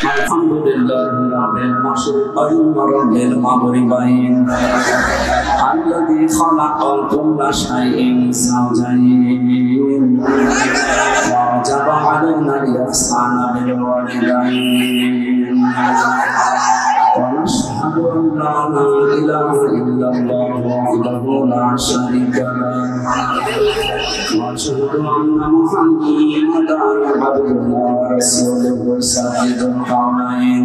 Alhamdulillah Rabbil Mashriqain wa Rabbil Maghribain Alladhi khalaqa kulla shay'in zawjayn wa wajaba 'alaina al-ihsana bil walidayn ونشهد أن لا إله إلا الله وحده لا شريك له ونشهد أن محمدا عبده ورسوله سيد الكونين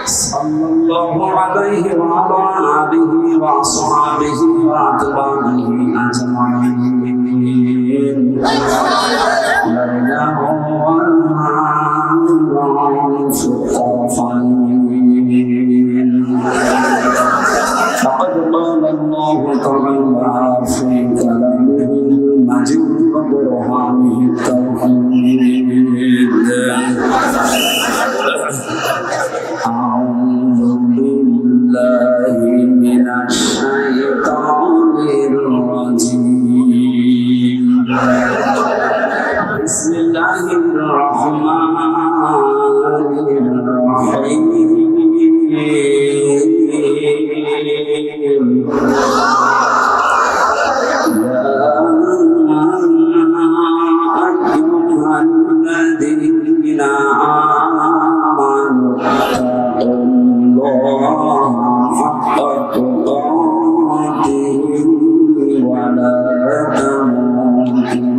صلى الله عليه وعلى آله وأصحابه وأتباعه أجمعين لا إله فقد قال الله تعالى في كلامه المجيد وبرهانه التوحيد أعوذ بالله من الشيطان الرجيم بسم الله الرحمن الرحيم الذين آمنوا اتقوا الله حق تقاته ولا تموتن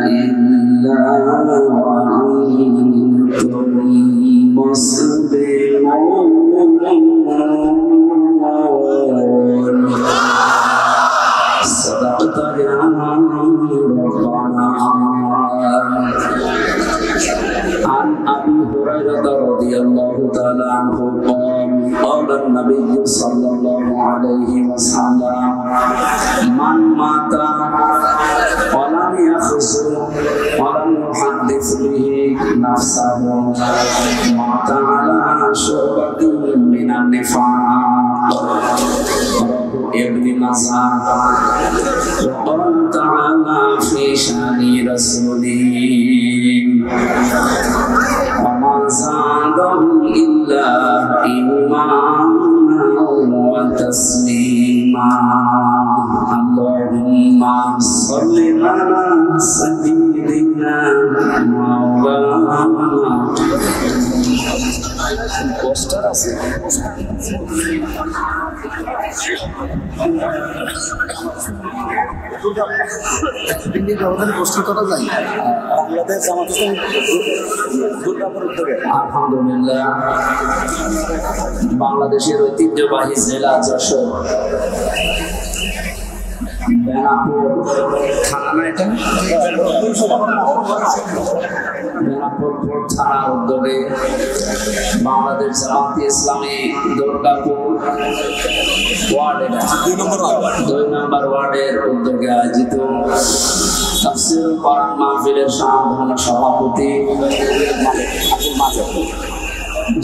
إلا وأنتم مسلمون صدقت يا ربنا عن أبي هريرة رضي الله تعالى عنه قال النبي صلى الله عليه وسلم من مات ولم يخزن ولم يحدث به نفسه مات على شعبة من النفاق ابن مزار وقال تعالى في شان رسوله وما زادهم إلا إيمانا وتسليما اللهم صل على سيدنا مولانا poster আছে poster করা যায় বাংলাদেশ জামাত ইসলামী দুর্গাপুর উদ্যোগে আলহামদুলিল্লাহ বাংলাদেশের ঐতিহ্যবাহী জেলা যশোর বেনাপুর থানা এটা বেনাপুর থানার উদ্যোগে বাংলাদেশ জামাত ইসলামী দুর্গাপুর ওয়ার্ড এটা 2 নম্বর ওয়ার্ডের উদ্যোগে আয়োজিত তাফসীর কোরআন মাহফিলের সাধারণ সভাপতি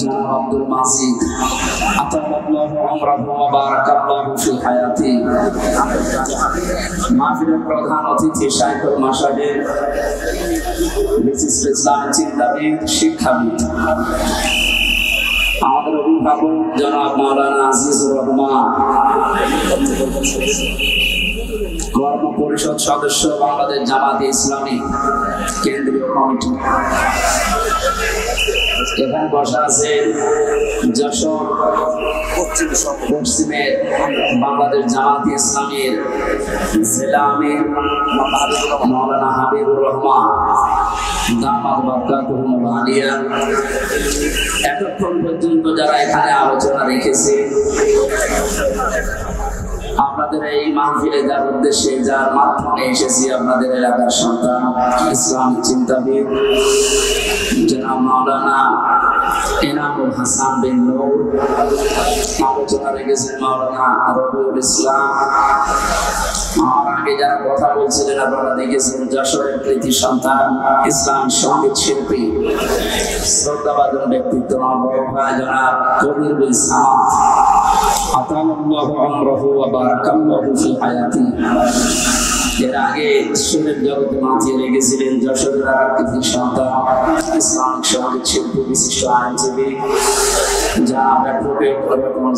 জনাব আব্দুল মাজিদ আতাল্লাহু আমরাহু ওয়া বারাকাল্লাহু ফি হায়াতি মাহফিলের প্রধান অতিথি শাইখুল মাশায়েখ বিশিষ্ট ইসলামী চিন্তাবিদ শিক্ষাবিদ আমাদের অভিভাবক জনাব মাওলানা আজিজুর রহমান কর্ম পরিষদ সদস্য বাংলাদেশ জামাত ইসলামী কেন্দ্রীয় কমিটি এখানে বসা আছেন যশোর পশ্চিমের বাংলাদেশ জামাত ইসলামীর জেলা আমির মাওলানা হাবিবুর রহমান দামাত বারাকাতুহুল আলিয়া এতক্ষণ পর্যন্ত যারা এখানে আলোচনা রেখেছে আমরা আপনাদের এই মাহফিলে যার উদ্দেশ্যে যার মাধ্যমে এসেছি আপনাদের এলাকার সন্তান ইসলামিক চিন্তাবিদ জনাব মাওলানা এনামুল হাসান বিন নূর, আলোচনা রেখেছেন মাওলানা রবিউল ইসলাম। আমার আগে যারা কথা বলছিলেন আপনারা দেখেছেন যশোরের কৃতি সন্তান ইসলাম সঙ্গীত শিল্পী শ্রদ্ধাভাজন ব্যক্তিত্ব বড় ভাই জনাব কবির বিন সামাদ আতানাল্লাহু আমরাহু ওয়া বারাকাল্লাহু ফি হায়াতি। এর আগে সুরের জগতে মাতিয়ে রেখেছিলেন যশোরের আর কৃতি সন্তান ইসলামিক সঙ্গীত শিল্পী বিশিষ্ট আইনজীবী জনাব অ্যাডভোকেট রকমান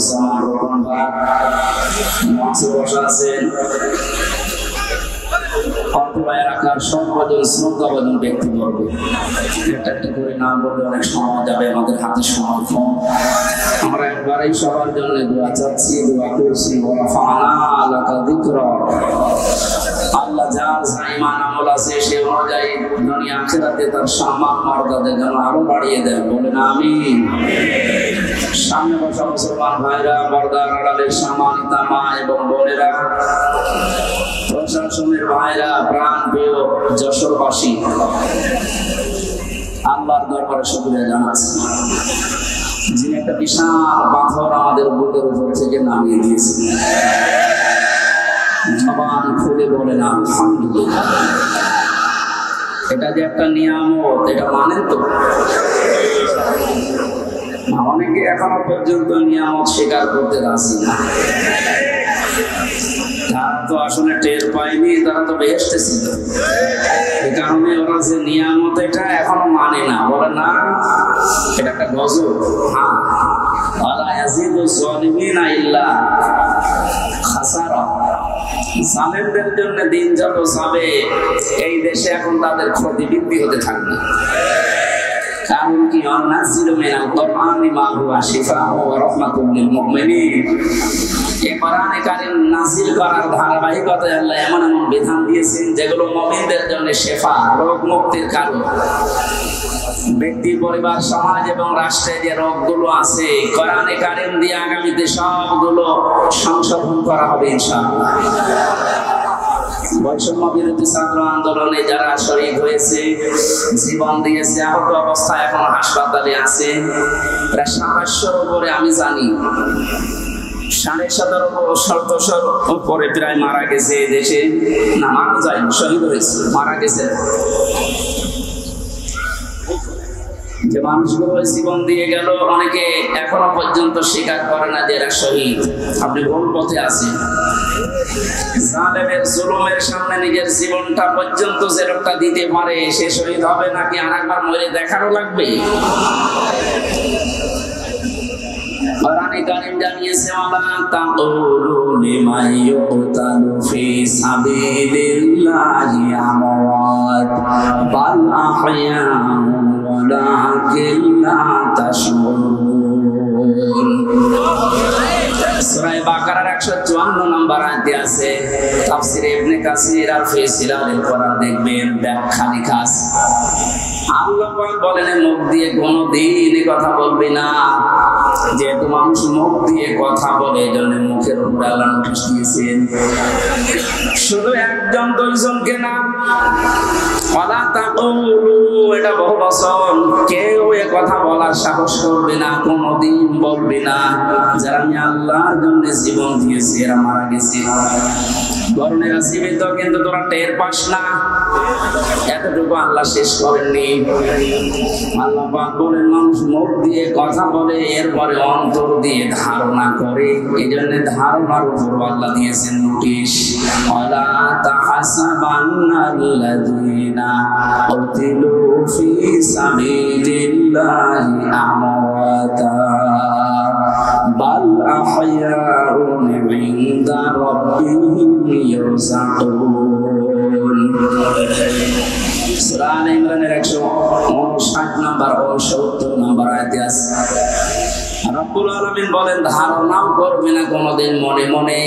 রকমান ভাই মঞ্চে বসে আছেন। এলাকার সর্বজন শ্রদ্ধাভাজন ব্যক্তিবর্গ, একটা একটা করে নাম বললে অনেক সময় যাবে, আমাদের হাতে সময় কম। আমরা একবারেই সবার জন্য দোয়া চাচ্ছি, দোয়া করছি। আল্লাহ যার ইমান আমল আছে সে অনুযায়ী দুনিয়া আখিরাতে তার সম্মান মর্যাদা যেন আরো বাড়িয়ে দেন, বলেন আমিন। সামনে বসা মুসলমান ভাইরা, পর্দার আড়ালের সম্মানিতা মা এবং বোনেরা, প্রশাসনের ভাইরা, প্রাণ প্রিয় যশোরবাসী, আল্লাহর দরবারে শুকরিয়া জানাচ্ছি যিনি একটা বিশাল পাথর আমাদের বুকের উপর থেকে নামিয়ে দিয়েছেন। জবান খুলে বলেন আলহামদুলিল্লাহ। এটা যে একটা নিয়ামত, এটা মানেন তো? অনেকে এখনো পর্যন্ত নিয়ামত স্বীকার করতে রাজি না। তারা তো আসলে টের পায়নি, তারা তো বেহেশতে ছিল। এই কারণে ওরা যে নিয়ামত এটা এখনো মানে না, বলে না এটা একটা গজব। হ্যাঁ, ওয়ালা ইয়াজিদু যালিমিনা ইল্লা খাসারা। জালেমদের জন্য দিন যত যাবে এই দেশে এখন তাদের ক্ষতি বৃদ্ধি হতে থাকবে। কারণ কি আনাজিলু মিনাল কুরআনি মা হুয়া শিফাউ ওয়া রাহমাতুল লিল মুমিনিন। এই কোরআনে কারীম নাযিল করার ধারাবাহিকতায় আল্লাহ এমন এমন বিধান দিয়েছেন যেগুলো মুমিনদের জন্য শিফা, রোগ মুক্তির কারণ। ব্যক্তি, পরিবার, সমাজ এবং রাষ্ট্রে যে রোগগুলো আছে কোরআনে কারীম দিয়ে আগামীতে সবগুলো সংশোধন করা হবে ইনশাআল্লাহ। বৈষম্য বিরোধী ছাত্র আন্দোলনে যারা শহীদ হয়েছে, জীবন দিয়েছে, আহত অবস্থায় এখন হাসপাতালে আছে প্রায় ৭০০-র উপরে, আমি জানি ৭৫০-র উপরে প্রায় মারা গেছে দেশে। না, মারা যায়, শহীদ হয়েছে, মারা গেছে। যে মানুষগুলো জীবন দিয়ে গেল অনেকে এখনো পর্যন্ত স্বীকার করে না যে এরা শহীদ। আপনি ভুল পথে আছেন। জালেমের জুলুমের সামনে নিজের জীবনটা পর্যন্ত যে লোকটা দিতে পারে সে শহীদ হবে নাকি আরেকবার মরে দেখারও লাগবে? কোরআনে কারীম জানিয়েছে ওয়ালা তাকুলু লিমান ইউকতালু ফি সাবিলিল্লাহি আমওয়াত বাল আহইয়াউ ওয়ালাকিন লা তাশউরুন। সূরা বাকারার ১৫৪ নম্বর আয়াতে আছে। তাফসীরে ইবনে কাসির আর ফাসিরাতুল কোরআন দেখবেন ব্যাখ্যা লেখা আছে। আল্লাহ পাক বলেন মুখ দিয়ে কোনোদিন কথা বলবি না, যেহেতু মানুষ মুখ দিয়ে কথা বলে এজন্য মুখের উপর আল্লাহ নোটিশ দিয়েছেন। শুধু একজন দুইজনকে না, ওয়ালা তাকুলু, এটা বহুবচন। কেউ এ কথা বলার সাহস করবে না, কোনোদিন বলবে না যারা আমি আল্লাহর জন্য জীবন দিয়েছি এরা মারা গেছে। বরণেরা জীবিত কিন্তু তোরা টের পাস না, এতটুকু আল্লাহ শেষ করেননি। আল্লাহ পাক বলেন মানুষ মুখ দিয়ে কথা বলে এরপরে অন্তর দিয়ে ধারণা করে, এই জন্য ধারণার উপর আল্লাহ দিয়েছেন নোটিশ। ওয়ালা তাহসাবান্নাল্লাযীনা কুতিলু ফি সাবিলিল্লাহি আমওয়াতা বাল আহইয়াউন ইনদা রাব্বিহিম ইরযাকুন। সূরা আলে ইমরানের ১৫৯ নম্বর ও ৭০ নম্বর আয়াতে আছে। রব্বুল আলামিন বলেন ধারণাও করবে না কোনোদিন মনে মনে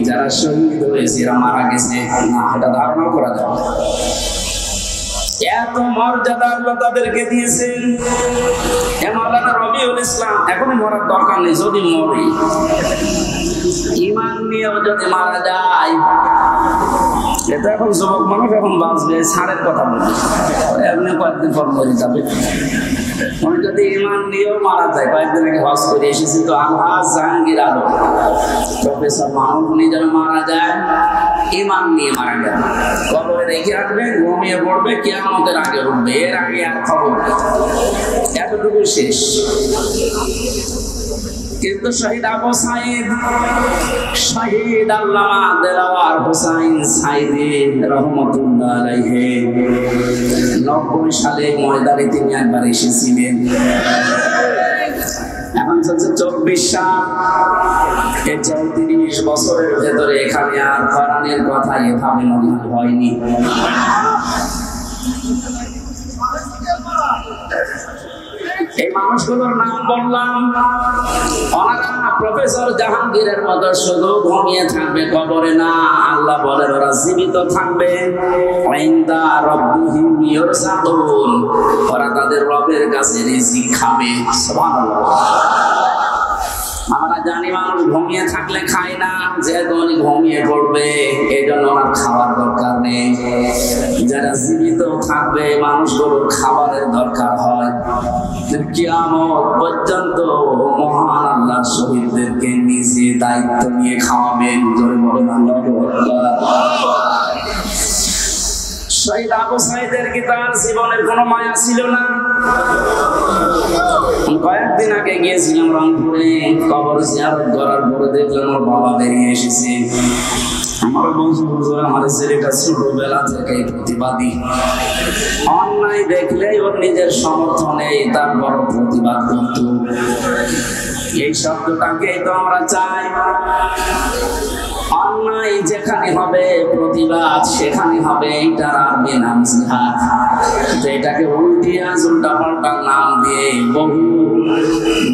যারা শহীদ হয়েছে এরা মারা গেছে, না, এটা ধারণাও করা যাবে না। এত মর্যাদা আল্লাহ তাদেরকে দিয়েছেন। মাওলানা রবিউল ইসলাম এখনই মরার দরকার নেই, যদি মরে ইমান নিয়েও যদি মারা যায়, এটা এখন যুবক মানুষ এখন বাঁচবে, ছাড়ের কথা বলবে, এমনি কয়েকদিন পর মরে যাবে। উনি যদি ইমান নিয়েও মারা যায়, কয়েকদিন আগে হজ করে এসেছি তো আলহাজ জাহাঙ্গীর আলম প্রফেসর মাহমুদ, উনি যেন মারা যায় ইমান নিয়ে মারা গেল, কবরে রেখে আসবে, ঘুমিয়ে পড়বে, কিয়ামতের আগে উঠবে, এর আগে আর খবর নেই, এতটুকু শেষ। কিন্তু শহীদ আবু সাইদ, শহীদ আল্লামা দেলাওয়ার হোসাইন সাইদি রহমতুল্লাহ আলাইহি 90 সালে ময়দানে তিনি একবার এসেছিলেন। এখন চলছে 24 সাল, এই 34 বছরের ভেতরে এখানে আর কোরআনের কথা এভাবে মনে হয়নি। এই মানুষগুলোর নাম বললাম, ওনারা প্রফেসর জাহাঙ্গীরের মতো শুধু ঘুমিয়ে থাকবে কবরে না, আল্লাহ বলেন ওরা জীবিত থাকবে, ইনদা রাব্বিহিম ইউরযাকুন, ওরা তাদের রবের কাছে রিজিক খাবে। সুবহানাল্লাহ। আমরা জানি মানুষ ঘুমিয়ে থাকলে খায় না, যেহেতু উনি ঘুমিয়ে পড়বে এই জন্য ওনার খাবার দরকার নেই। যারা জীবিত থাকবে মানুষগুলোর খাবারের দরকার হয়। কিয়ামত পর্যন্ত মহান আল্লাহ শহীদদেরকে নিজে দায়িত্ব নিয়ে খাওয়াবেন। জোরে বলেন আল্লাহু আকবার। শহীদ আবু সাইদের কি তার জীবনের কোনো মায়া ছিল না? কয়েকদিন আগে গিয়েছিলাম রংপুরে, কবর জিয়ারত করার পরে দেখলাম ওর বাবা বেরিয়ে এসেছে। আমার বন্ধু আমার ছেলেটা ছোটবেলা থেকে প্রতিবাদী, অন্যায় দেখলেই ওর নিজের সমর্থনে তার বড় প্রতিবাদ করত। এই শব্দটাকে তো আমরা চাই। অন্যায় যেখানে হবে প্রতিবাদ সেখানে হবে, এটার আরবি নাম জিহাদ। এটাকে উল্টিয়া উল্টা পাল্টা নাম দিয়ে বহু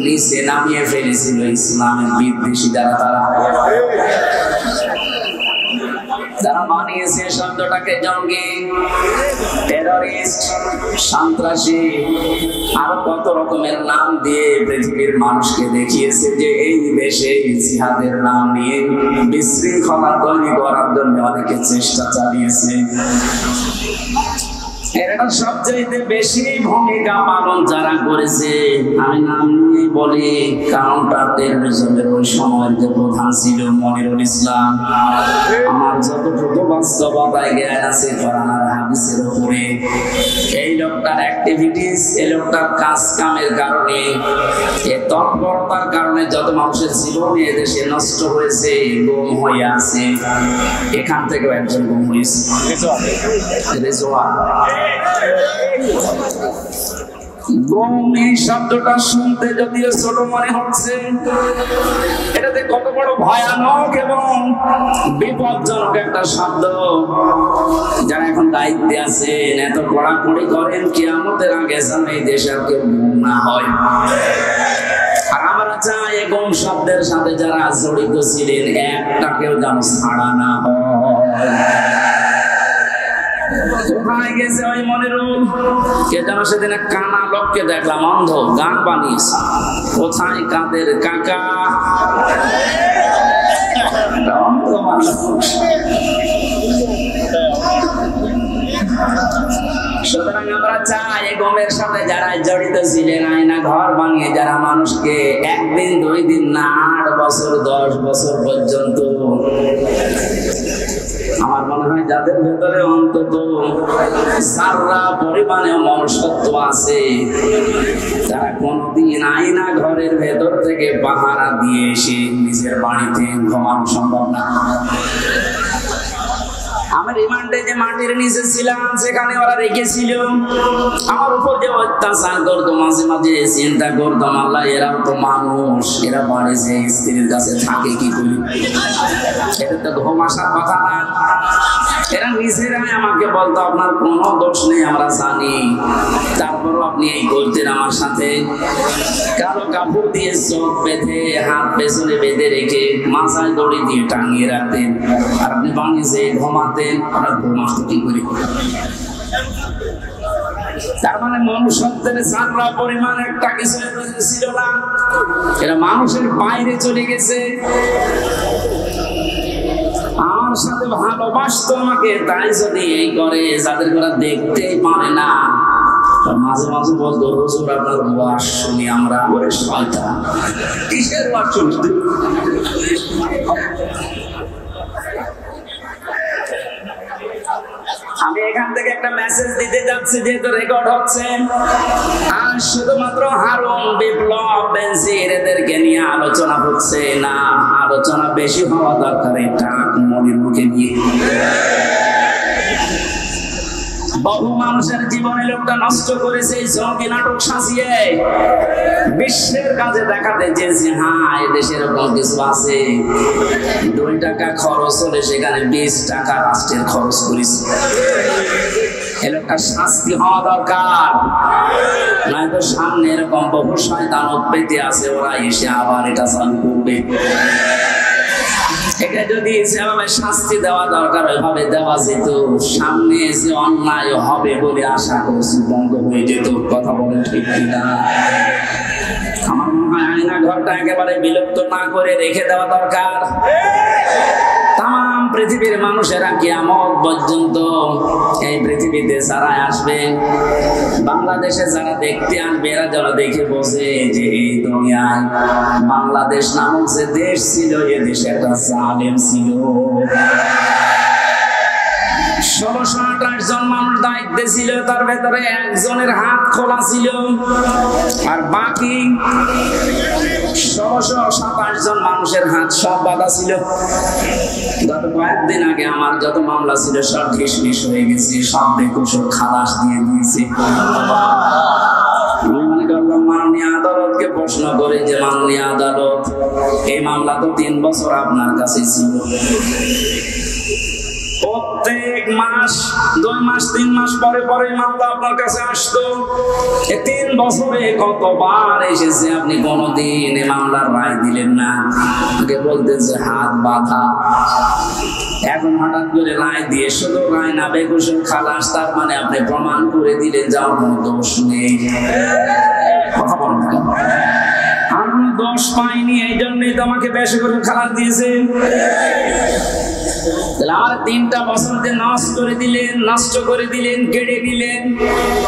নিচে নামিয়ে ফেলেছিল ইসলামের বিদ্বেষী তারা বানিয়েছে শব্দটাকে জঙ্গি, টেররিস্ট, সন্ত্রাসী, আরো কত রকমের নাম দিয়ে পৃথিবীর মানুষকে দেখিয়েছে যে এই দেশে জিহাদের নাম নিয়ে বিশৃঙ্খলা তৈরি করার জন্য অনেকে চেষ্টা চালিয়েছে। এটা সবচেয়ে বেশি ভূমিকা পালন যারা করেছে, আমি নাম নিয়ে বলি, কাউন্টার টেররিজমের ওই সময়ের যে প্রধান ছিল মনিরুল ইসলাম। আমার যতটুকু বাস্তবতায় জ্ঞান আছে কোরআন আর হাদিসের উপরে, এই লোকটার অ্যাক্টিভিটিস, এই লোকটার কাজ কামের কারণে, এই তৎপরতার কারণে যত মানুষের জীবন এদেশে নষ্ট হয়েছে, গুম হয়ে আছে। এখান থেকেও একজন গুম হয়েছে, রেজওয়ান। এই শব্দটা শুনতে যদিও ছোট মনে হচ্ছে, এটাতে কত বড় ভয়ানক এবং বিপজ্জনক একটা শব্দ। যারা এখন দায়িত্বে আছেন এত কড়াকড়ি করেন, কিয়ামতের আগে যেন এই দেশে আর কেউ গুম না হয়। আর আমরা চাই এই গুম শব্দের সাথে যারা জড়িত ছিলেন একটাকেও যেন ছাড়া না হয়। কোথায় গেছে ওই মনিরুল? কে যেন সেদিন কানা লোককে দেখলাম অন্ধ, গান বানিয়েছে। কোথায় কাদের কাকা? অন্ধ মানুষ। সুতরাং আমরা চাই এই গমের সাথে যারা জড়িত ছিলেন, আয়না ঘর বানিয়ে যারা মানুষকে একদিন 2 দিন না 8 বছর 10 বছর পর্যন্ত, আমার মনে হয় যাদের ভেতরে অন্তত সারা পরিমাণে মনুষ্যত্ব আছে, তারা কোনদিন আয়না ঘরের ভেতর থেকে পাহারা দিয়ে এসে নিজের বাড়িতে ঘুমানো সম্ভব না। আমার রিমান্ডে যে মাটির নিচে ছিলাম সেখানে ওরা রেখেছিল, আমার উপর যে অত্যাচার করতো, মাঝে মাঝে চিন্তা করতাম আল্লাহ এরাও তো মানুষ, এরা বাড়ি যে স্ত্রীর কাছে থাকে কি করি, এটা তো ঘুম আসার কথা না। এরা নিজেরাই আমাকে বলতো আপনার কোনো দোষ নেই আমরা জানি, তারপরও আপনি এই করতেন আমার সাথে। কারো কাপড় দিয়ে চোখ বেঁধে হাত পেছনে বেঁধে রেখে মাথায় দড়ি দিয়ে টাঙিয়ে রাখতেন, আর আপনি বানিয়েছে ঘুমাতেন, আপনার ঘুম আসতো কি করে? তার মানে মনুষ্যত্বের সারা পরিমাণ একটা কিছু ছিল না, এরা মানুষের বাইরে চলে গেছে। আমার সাথে ভালোবাসতো আমাকে, তাই যদি এই করে যাদের ওরা দেখতেই পারে না, মাঝে মাঝে বলতো হুজুর আপনার ওয়াজ শুনি আমরা। ওরে শয়তান, কিসের ওয়াজ শুনতে? আমি এখান থেকে একটা মেসেজ দিতে যাচ্ছি, যেহেতু রেকর্ড হচ্ছে। আর শুধুমাত্র হারুন, বিপ্লব, বেনজির এদেরকে নিয়ে আলোচনা হচ্ছে না, আলোচনা বেশি হওয়া দরকার এটা মনের মুখে নিয়ে। বহু মানুষের জীবনে লোকটা নষ্ট করেছে এই জঙ্গি নাটক সাজিয়ে, বিশ্বের কাজে দেখাতে চেয়েছে হ্যাঁ এদেশের এরকম কিছু আছে। 2 টাকা খরচ হলে সেখানে 20 টাকা রাষ্ট্রের খরচ করেছে। এই লোকটা শাস্তি হওয়া দরকার, নয়তো সামনে এরকম বহু শয়তান পেতে আছে, ওরা এসে আবার এটা চালু করবে। একে যদি যেভাবে শাস্তি দেওয়া দরকার ওইভাবে দেওয়া যেত, সামনে যে অন্যায় হবে বলে আশা করছি বন্ধ হয়ে যেত। কথা বলেন ঠিক কিনা? আমার মনে হয় আয়না ঘরটা একেবারে বিলুপ্ত না করে রেখে দেওয়া দরকার। তাম পৃথিবীর মানুষেরা কিয়ামত পর্যন্ত এই পৃথিবীতে যারা আসবে, বাংলাদেশে যারা দেখতে আসবে, এরা যারা দেখে বসে যে এই দুনিয়ায় বাংলাদেশ নামক যে দেশ ছিল, এ দেশে একটা জালেম ছিল। 1628 জন মানুষ দায়িত্বে ছিল, তার ভেতরে একজনের হাত খোলা ছিল, আর বাকি 1627 জন মানুষের হাত সব বাঁধা ছিল। গত কয়েকদিন আগে আমার যত মামলা ছিল সব ঢিসমিস হয়ে গেছে, সব বেকসুর খালাস দিয়ে দিয়েছে। আমি মনে করলাম মাননীয় আদালতকে প্রশ্ন করে যে মাননীয় আদালত, এই মামলা তো 3 বছর আপনার কাছে ছিল, প্রত্যেক মাস 2 মাস 3 মাস পরে পরে মামলা আপনার কাছে আসতো, 3 বছরে কতবার এসেছে, আপনি কোনদিন এই মামলার রায় দিলেন না। আগে বলতেন যে হাত বাঁধা, এখন হঠাৎ করে রায় দিয়ে শুধু রায় না বেকসুর খালাস, তার মানে আপনি প্রমাণ করে দিলেন যে আমার কোনো দোষ নেই। কথা বলেন কেন? আর কোনো দোষ পাইনি, এই জন্যই তো আমাকে বেশি করে খালাস দিয়েছে। আমার 3টা বছর যে নষ্ট করে দিলেন, কেড়ে নিলেন,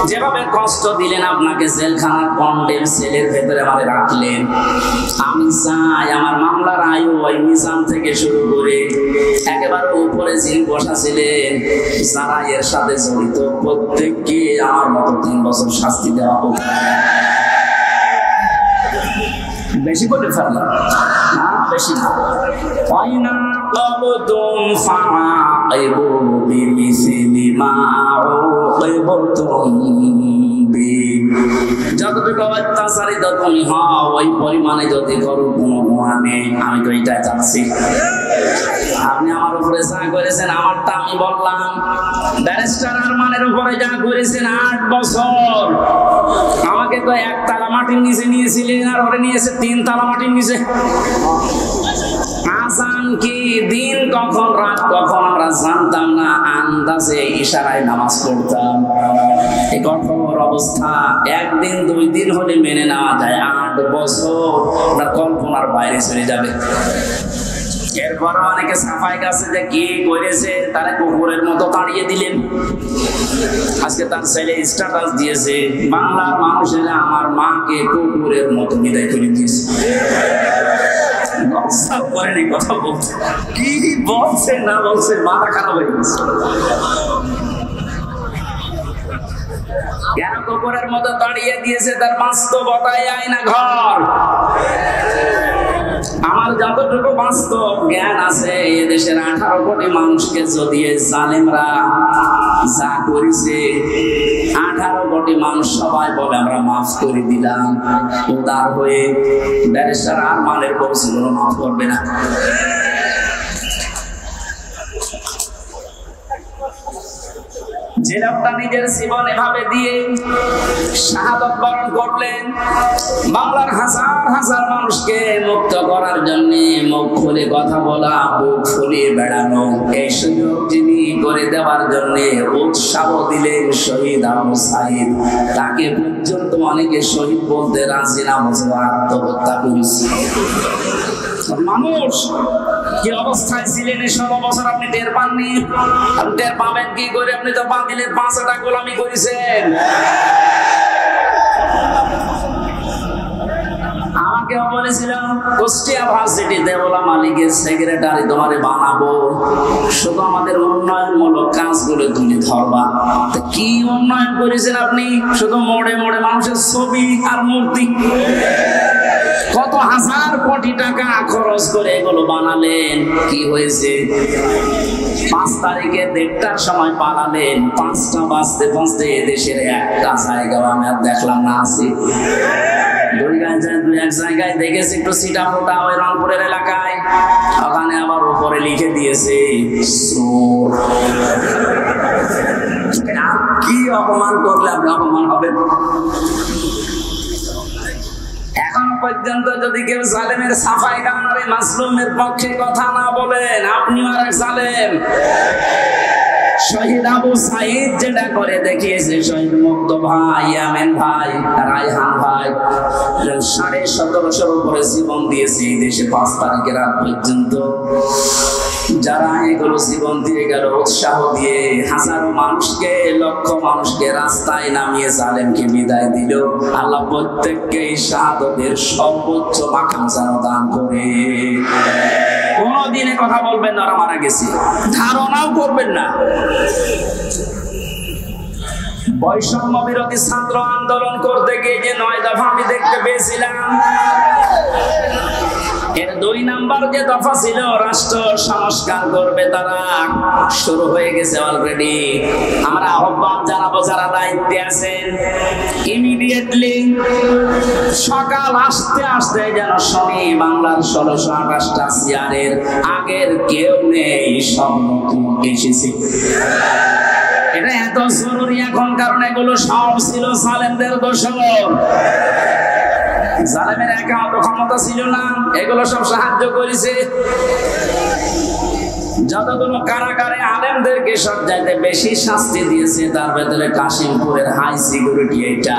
যেভাবে কষ্ট দিলেন, আপনাকে জেলখানার কন্ডেম সেলের ভেতরে আমাদের রাখলেন। আমি চাই আমার মামলার আয়ু ওই নিজাম থেকে শুরু করে একেবারে উপরে যিনি বসা ছিলেন, যারা এর সাথে জড়িত প্রত্যেককে আমার মতো 3 বছর শাস্তি দেওয়া হোক। বেশি করে ফেললাম না, বেশি না। আইনা ক্বাবতুম ফাআকিবু বিমিসলি মা উকিবতুম বি। যতটুকু অত্যাচারিত তুমি হও ওই পরিমাণে যদি করো কোনো গুনাহ নেই। আমি তো এটাই চাচ্ছি। আপনি আমার উপরে যা করেছেন আমারটা আমি বললাম, ব্যারিস্টার আরমানের উপরে যা করেছেন 8 বছর, আমাকে তো 1 তালা মাটির নিচে নিয়েছিলেন, আর ওরে নিয়েছে 3 তালা মাটির নিচে। আজান কি, দিন কখন রাত কখন আমরা জানতাম না, আন্দাজে ইশারায় নামাজ পড়তাম। এই কঠোর অবস্থা 1 দিন 2 দিন হলে মেনে নেওয়া যায়, 8 বছর আপনার কল্পনার বাইরে চলে যাবে। এরপর অনেকে সাফাই গাছে যে কি করেছে তারা কুকুরের মতো তাড়িয়ে দিলেন। আজকে তার ছেলে স্ট্যাটাস দিয়েছে, বাংলার মানুষেরা আমার মাকে কুকুরের মতো বিদায় করে দিয়েছে। কথা বলছে, কি বলছে না বলছে, মাথা খারাপ হয়ে গেছে। কেন কুকুরের মতো তাড়িয়ে দিয়েছে? তার বাস্তবতায় আয়না ঘর। আমার যতটুকু বাস্তব জ্ঞান আছে, এদেশের 18 কোটি মানুষকে যদি জালেমরা যা করেছে, 18 কোটি মানুষ সবাই বলে আমরা মাফ করে দিলাম, উদার হয়ে ব্যারিস্টার আরমানের বক্সগুলো মাফ করবে না। যে লোকটা নিজের জীবন এভাবে দিয়ে শাহাদাত বরণ করলেন, বাংলার হাজার হাজার মানুষকে মুক্ত করার জন্য মুখ খুলে কথা বলা, বুক ফুলিয়ে বেড়ানো, এই সুযোগ যিনি করে দেওয়ার জন্য উৎসাহ দিলেন শহীদ আবু সাঈদ। তাকে পর্যন্ত অনেকে শহীদ বলতে রাজি না, বলছে আত্মহত্যা করেছে। মানুষ কি অবস্থায় ছিলেন এই 16 বছর আপনি টের পাননি? আপনি টের পাবেন কি করে? আপনি তো বাতিলের 5টা গোলামি করেছেন। আমাকেও বলেছিল কুষ্টিয়া ভার্সিটিতে ওলা মালিকের সেক্রেটারি তোমারে বানাবো, শুধু আমাদের উন্নয়নমূলক কাজগুলো তুলে ধরবা। কি উন্নয়ন করেছেন আপনি? শুধু মোড়ে মোড়ে মানুষের ছবি আর মূর্তি। কত হাজার কোটি টাকা খরচ করে এগুলো বানালেন, কি হয়েছে? 5 তারিখে 1:30টার সময় পালালেন, 5টা বাজতে বাজতে এদেশের একটা জায়গা আমি আর দেখলাম না। আছে দুই এক জায়গায় দেখেছি একটু সিটা ফোটা ওই রংপুরের এলাকায়, ওখানে আবার উপরে লিখে দিয়েছে চোর। কি অপমান করলে আপনি অপমান হবেন? এখন পর্যন্ত যদি কেউ জালেমের সাফাই গানের মাসলুমের পক্ষে কথা না বলেন, আপনি আর এক জালেম। শহীদ আবু সাইদ যেটা করে দেখিয়েছে, শহীদ মুক্ত ভাই, ইয়ামিন ভাই, রায়হান ভাই 1750 উপরে জীবন দিয়েছে এই দেশে 5 তারিখের রাত পর্যন্ত। যারা এগুলো জীবন দিয়ে গেল, উৎসাহ দিয়ে হাজারো মানুষকে, লক্ষ মানুষকে রাস্তায় নামিয়ে জালেমকে বিদায় দিল। আল্লাহ প্রত্যেককে শাহাদাতের সর্বোচ্চ মাকাম যেন দান করে। কোনদিনে কথা বলবেন না ওরা মারা গেছে, ধারণাও করবেন না। বৈষম্য বিরোধী ছাত্র আন্দোলন করতে গিয়ে যে 9 দফা আমি দেখতে পেয়েছিলাম, এর 2 নাম্বার যে দফা ছিল রাষ্ট্র সংস্কার করবে, তারা শুরু হয়ে গেছে অলরেডি। আমরা আহ্বান জানাবো যারা দায়িত্বে আছেন, ইমিডিয়েটলি সকাল আসতে আসতে যেন শুনি বাংলার 1628টা চেয়ারের আগের কেউ নেই, সব নতুন এসেছে। এটা এত জরুরি এখন, কারণ এগুলো সব ছিল জালেমদের দোষর। জালেমের একা ক্ষমতা ছিল না, এগুলো সব সাহায্য করেছে। যতগুলো কারাগারে আলেমদেরকে সব চাইতে বেশি শাস্তি দিয়েছে, তার ভেতরে কাশিমপুরের হাই সিকিউরিটি। এটা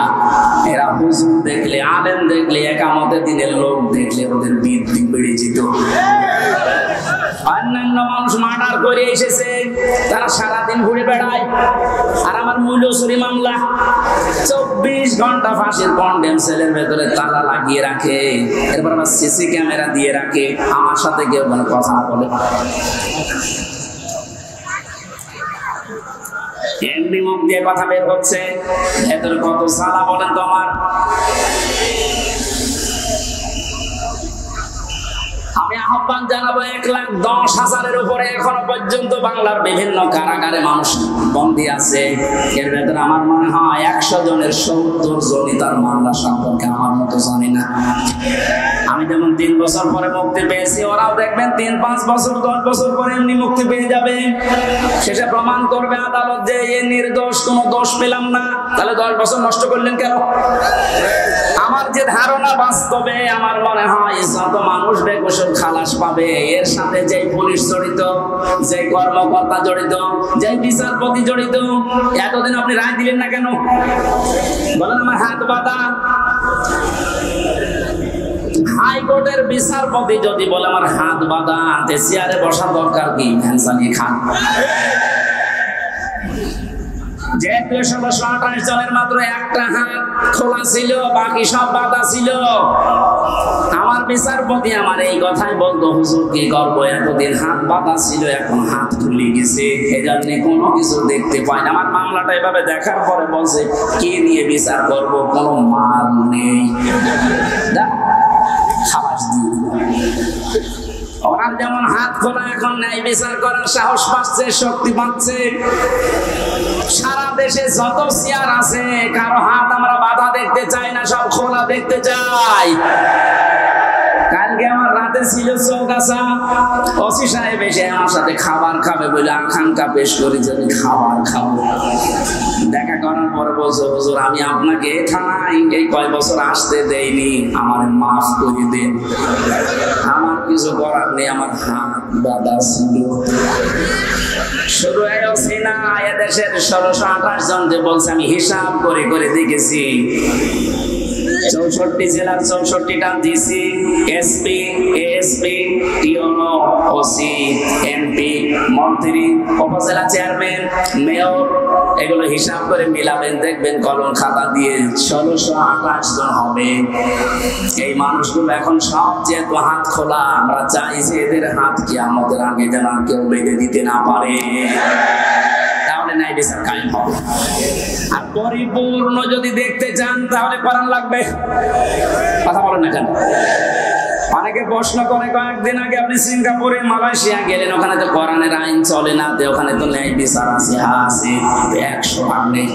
এরা হুজুর দেখলে, আলেম দেখলে, একামতের দিনের লোক দেখলে ওদের বৃদ্ধি বেড়ে যেত। অন্যান্য মানুষ মার্ডার করে এসেছে, তারা সারাদিন ঘুরে বেড়ায়। আর আমার মূল্যচুরি মামলা 24 ঘন্টা ফাঁসির কন্ডেম সেলের ভেতরে তালা লাগিয়ে রাখে, এরপর আবার সিসি ক্যামেরা দিয়ে রাখে। আমার সাথে কেউ কোনো কথা বলে এমনি মুখ দিয়ে কথা বের হচ্ছে, ভেতরে কত সালা বলেন তো আমার। আমি আহ্বান জানাবো 1,10,000-এর উপরে এখনো পর্যন্ত বাংলার বিভিন্ন কারাগারে মানুষ বন্দী আছে। এর ভেতরে আমার মনে হয় 100 জনের 70 জনই তার মামলা সম্পর্কে আমার মতো জানি না। আমি যেমন 3 বছর পরে মুক্তি পেয়েছি, ওরাও দেখবেন 3-5 বছর 10 বছর পরে এমনি মুক্তি পেয়ে যাবে। শেষে প্রমাণ করবে আদালত যে এ নির্দোষ, কোনো দোষ পেলাম না। তাহলে 10 বছর নষ্ট করলেন কেন? আমার যে ধারণা, বাস্তবে আমার মনে হয় যত মানুষ বেকসুর খালাস পাবে, এর সাথে যে পুলিশ জড়িত, যে কর্মকর্তা জড়িত, যে বিচারপতি জড়িত, এতদিন আপনি রায় দিলেন না কেন? বলেন আমার হাত বাঁধা। হাইকোর্টের বিচারপতি যদি বলে আমার হাত বাঁধা, চেয়ারে বসা দরকার কি? ভ্যান চালিয়ে খান। যে 228 জনের মাত্র একটা হাত খোলা ছিল, বাকি সব বাঁধা ছিল। আমার বিচারপতি আমার এই কথাই বলতো, হুজুর কি করবো, এতদিন হাত বাঁধা ছিল, এখন হাত খুলে গেছে, এজন্য কোনো কিছু দেখতে পাই না। আমার মামলাটা এভাবে দেখার পরে বলছে কি নিয়ে বিচার করব, কোনো মান নেই, খালাস দিয়ে দিল। ওনার যেমন হাত খোলা, এখন ন্যায় বিচার করার সাহস পাচ্ছে, শক্তি পাচ্ছে। সারা দেশে যত চেয়ার আছে, কারো হাত আমরা বাধা দেখতে চাই না, সব খোলা দেখতে চাই। কালকে আমার রাতে ছিল চৌগাছা, ওসি সাহেব এসে আমার সাথে খাবার খাবে বলে আকাঙ্ক্ষা পেশ করি যে আমি খাবার খাবো। দেখা করার পরে বলছে, হুজুর আমি আপনাকে থানায় এই কয় বছর আসতে দেইনি, আমার মাফ করে দেন। আমার কিছু করার নেই, আমার হাত বাঁধা ছিল। শুরু হয়েছে না এদেশের 1628 জন যে বলছে, আমি হিসাব করে করে দেখেছি 64 জেলার 64টা ডিসি, এসপি, এএসপি, টিওনো, ওসি, এমপি, মন্ত্রী, উপজেলা চেয়ারম্যান, মেয়র, এগুলো হিসাব করে মিলাবেন, দেখবেন কলম খাতা দিয়ে 1628 জন হবে। এই মানুষগুলো এখন সব যেহেতু হাত খোলা, আমরা চাই যে এদের হাত কিয়ামতের আগে যেন কেউ বেঁধে দিতে না পারে, তাহলে ন্যায় বিচার কায়েম হবে। আর পরিপূর্ণ যদি দেখতে চান তাহলে কোরআন লাগবে। কথা বলেন না কেন? অনেকে প্রশ্ন করে, কয়েকদিন আগে আপনি সিঙ্গাপুরে, মালয়েশিয়া গেলেন, ওখানে তো কোরআনের আইন চলে না, ওখানে তো ন্যায় বিচার আছে। হ্যাঁ আছে, 100 নেই।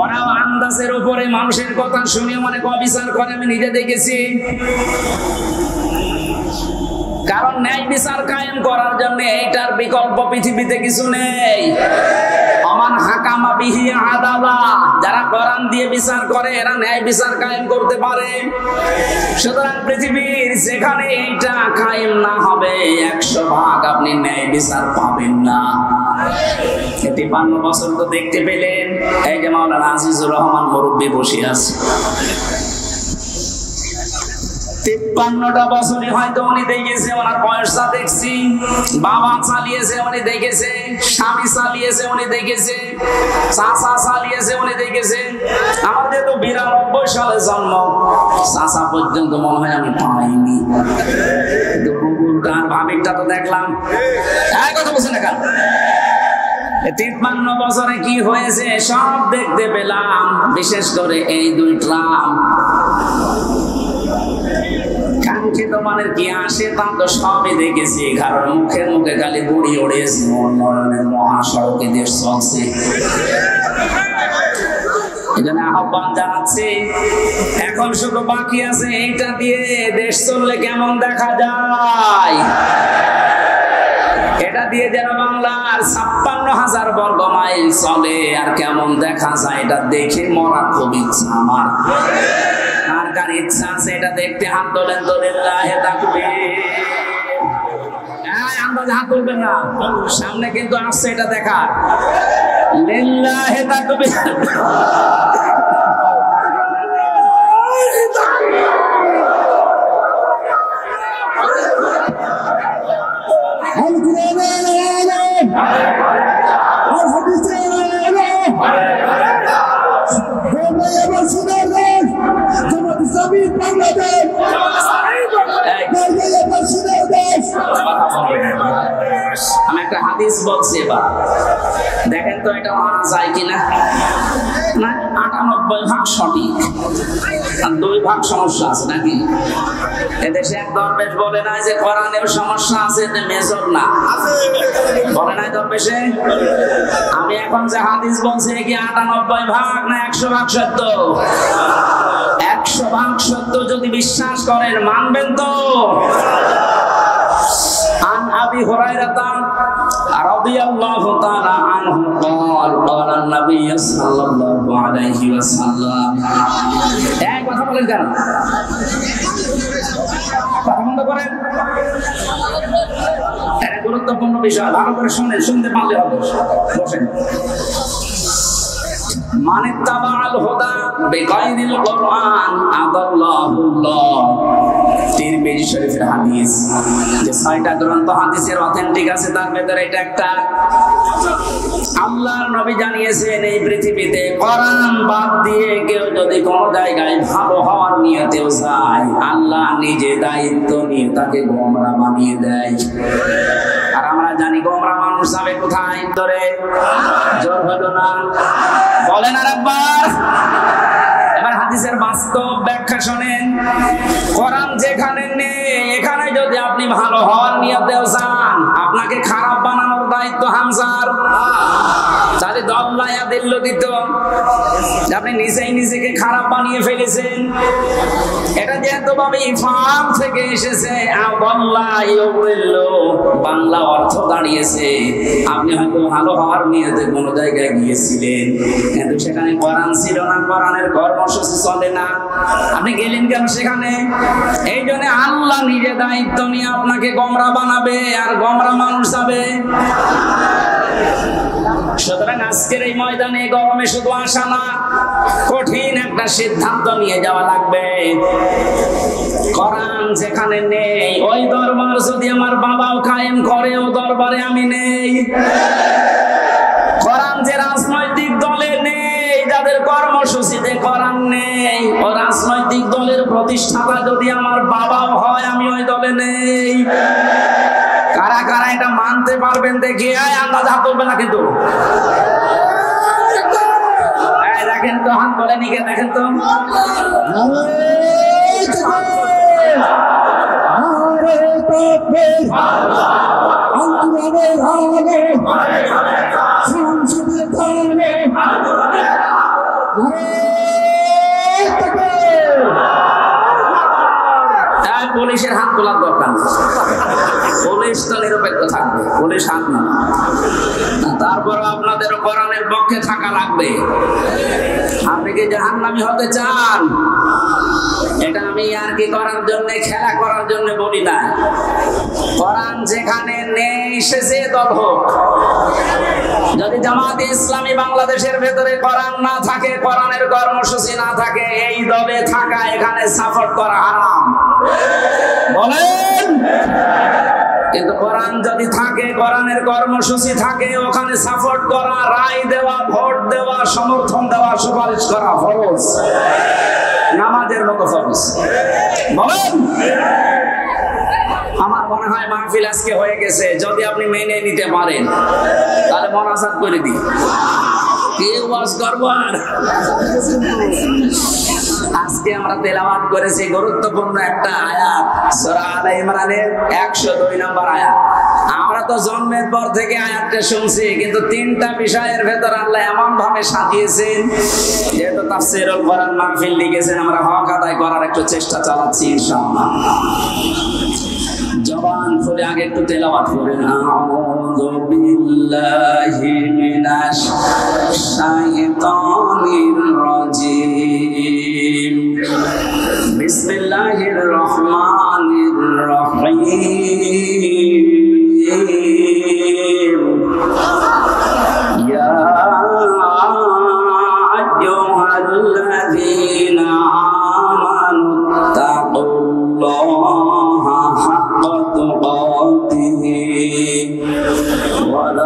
ওরাও আন্দাজের উপরে মানুষের কথা শুনে অনেক অবিচার করে, আমি নিজে দেখেছি। কারণ ন্যায় বিচার কায়েম করার জন্য এইটার বিকল্প পৃথিবীতে কিছু নেই। আমান হাকামা বিহি আদালা, যারা কোরআন দিয়ে বিচার করে এরা ন্যায় বিচার কায়েম করতে পারে। সুতরাং পৃথিবীর যেখানে এইটা কায়েম না হবে 100% আপনি ন্যায় বিচার পাবেন না। 53 বছর তো দেখতে পেলেন, এই যে মাওলানা আজিজুর রহমান মুরব্বী বসে আছে, 53টা বছরই হয়তো উনি দেখেছে, ওনার বয়সটা দেখছি, বাবা চালিয়েছে উনি দেখেছে, স্বামী চালিয়েছে উনি দেখেছে, চাচা চালিয়েছে উনি দেখেছে। আমাদের তো 92 সালে জন্ম, চাচা পর্যন্ত মনে হয় আমি পাইনি, কিন্তু বুবুরটা ভাবিকটা তো দেখলাম। কথা বলছেন না কেন? 53 বছরে কি হয়েছে সব দেখতে পেলাম, বিশেষ করে এই 2 ট্রাম। কাঙ্ক্ষিত মানের কি আসে তা তো সবই দেখেছি, কারণ মুখে মুখে খালি বুড়ি ওড়েছে, উন্নয়নের মহাসড়কে দেশ চলছে। এজন্য আহ্বান জানাচ্ছি, এখন শুধু বাকি আছে এইটা দিয়ে দেশ চললে কেমন দেখা যায়। এটা দিয়ে যেন বাংলার 56,000 বর্গ মাইল চলে, আর কেমন দেখা যায় এটা দেখে মরা খুব ইচ্ছা আমার। আর কার ইচ্ছা আছে এটা দেখতে হাত তোলেন তো, লিল্লাহি তাকবীর। আন্দাজে হাত তুলবেন না, সামনে কিন্তু আসছে এটা দেখা। লিল্লাহি তাকবীর। আমি একটা হাদিস বলছি, এবার দেখেন তো এটা মানা যায় কিনা। না 98% সঠিক, আর 2% সমস্যা আছে নাকি? এদেশে এক দরবেশ বলে না যে কোরআনেও সমস্যা আছে, মেজর না বলে নাই দরবেশে। আমি এখন যে হাদিস বলছি কি 98% না 100% সত্য? 100% সত্য যদি বিশ্বাস করেন মানবেন তো। عن أبي هريرة رضي الله تعالى عنه قال قال النبي صلى الله عليه وسلم এক কথা বলেন কেন? কথা বন্ধ করেন। এটা গুরুত্বপূর্ণ বিষয়, ভালো করে শুনেন, শুনতে পারলে হবে। বসেন। মান ইত্তাবাআল হুদা বিগাইরিল কুরআন আদাল্লাহুল্লাহ। তিরমিজি শরীফের হাদিস, যে 6টা গ্রন্থ হাদিসের অথেন্টিক আছে তার ভিতরে এটা একটা। আল্লাহর নবী জানিয়েছেন এই পৃথিবীতে কোরআন বাদ দিয়ে কেউ যদি কোনো জায়গায় ভালো হওয়ার নিয়তেও যায়, আল্লাহ নিজে দায়িত্ব নিয়ে তাকে গোমরা বানিয়ে দেয়। আর আমরা জানি গোমরা মানুষ যাবে কোথায়? ধরে জোর হলো না, বলেন আর একবার। এবার হাদিসের বাস্তব ব্যাখ্যা শোনেন। কোরআন যেখানে নেই এখানে যদি আপনি ভালো হওয়ার নিয়তেও যান, আপনাকে খারাপ বানানোর দায়িত্ব হামজার। তাহলে দল্লায়া দিল্ল দিত, আপনি নিজেই নিজেকে খারাপ বানিয়ে ফেলেছেন। এটা যেহেতু ভাবে ইফাম থেকে এসেছে, বাংলা অর্থ দাঁড়িয়েছে আপনি হয়তো ভালো হওয়ার নিয়তে কোনো জায়গায় গিয়েছিলেন, কিন্তু সেখানে কোরআন ছিল না, কোরআনের কর্মসূচি চলে না, আপনি গেলেন কেন সেখানে? এই জন্য আল্লাহ নিজে দায়িত্ব নিয়ে আপনাকে গোমরা বানাবে, আর গোমরা মানুষ যাবে। সুতরাং আজকের এই ময়দানে গরমে শুধু আসা না, কঠিন একটা সিদ্ধান্ত নিয়ে যাওয়া লাগবে। কোরআন যেখানে নেই ওই দরবার যদি আমার বাবাও কায়েম করে, ও দরবারে আমি নেই। কোরআন যে রাজনৈতিক দলে নেই, যাদের কর্মসূচিতে কোরআন নেই, ও রাজনৈতিক দলের প্রতিষ্ঠাতা যদি আমার বাবাও হয়, আমি ওই দলে নেই। কারা কারা এটা মানতে পারবেন দেখি? আন্দাজ হাত তুলবে না কিন্তু। দেখেন তো, হাত বলে নিকে দেখেন তো। পুলিশের হাত তোলার দরকার, পুলিশ তো নিরপেক্ষ থাকবে, পুলিশ হাত না। তারপর আপনাদের কোরআনের পক্ষে থাকা লাগবে। আপনি কি জাহান্নামী হতে চান? এটা আমি আর কি করার জন্য, খেলা করার জন্য বলি না। কোরআন যেখানে নেই সে যে দল হোক, যদি জামাতে ইসলামী বাংলাদেশের ভেতরে কোরআন না থাকে, কোরআনের কর্মসূচি না থাকে, এই দলে থাকা, এখানে সাপোর্ট করা হারাম। বলেন। কিন্তু কোরআন যদি থাকে, কোরআনের কর্মসূচি থাকে, ওখানে সাপোর্ট করা, রায় দেওয়া, ভোট দেওয়া, সমর্থন দেওয়া, সুপারিশ করা ফরজ, নামাজের মতো ফরজ। বলেন। আমার মনে হয় মাহফিল আজকে হয়ে গেছে, যদি আপনি মেনে নিতে পারেন তাহলে মোনাজাত করে দিই। কেউ ওয়াজ করব আর। আজকে আমরা তেলাওয়াত করেছি গুরুত্বপূর্ণ একটা আয়াত, সূরা আলে ইমরানের 102 নম্বর আয়াত। আমরা তো জন্মের পর থেকে আয়াতটা শুনছি, কিন্তু তিনটা বিষয়ের ভেতর আল্লাহ এমন ভাবে সাজিয়েছেন, যেহেতু তাফসীরুল কোরআন মাহফিল লিখেছেন, আমরা হক আদায় করার একটু চেষ্টা চালাচ্ছি ইনশাআল্লাহ। জবান খুলে আগে একটু তেলাওয়াত করেন। আউযু বিল্লাহি মিনাশ শাইতানির রাজিম। বিসমিল্লাহির রহমানির রহিম। ইয়া আইয়ুহাল্লাযীনা আমানু তাকুল্লাহা হাক্কা তুকাতিহি ওয়া লা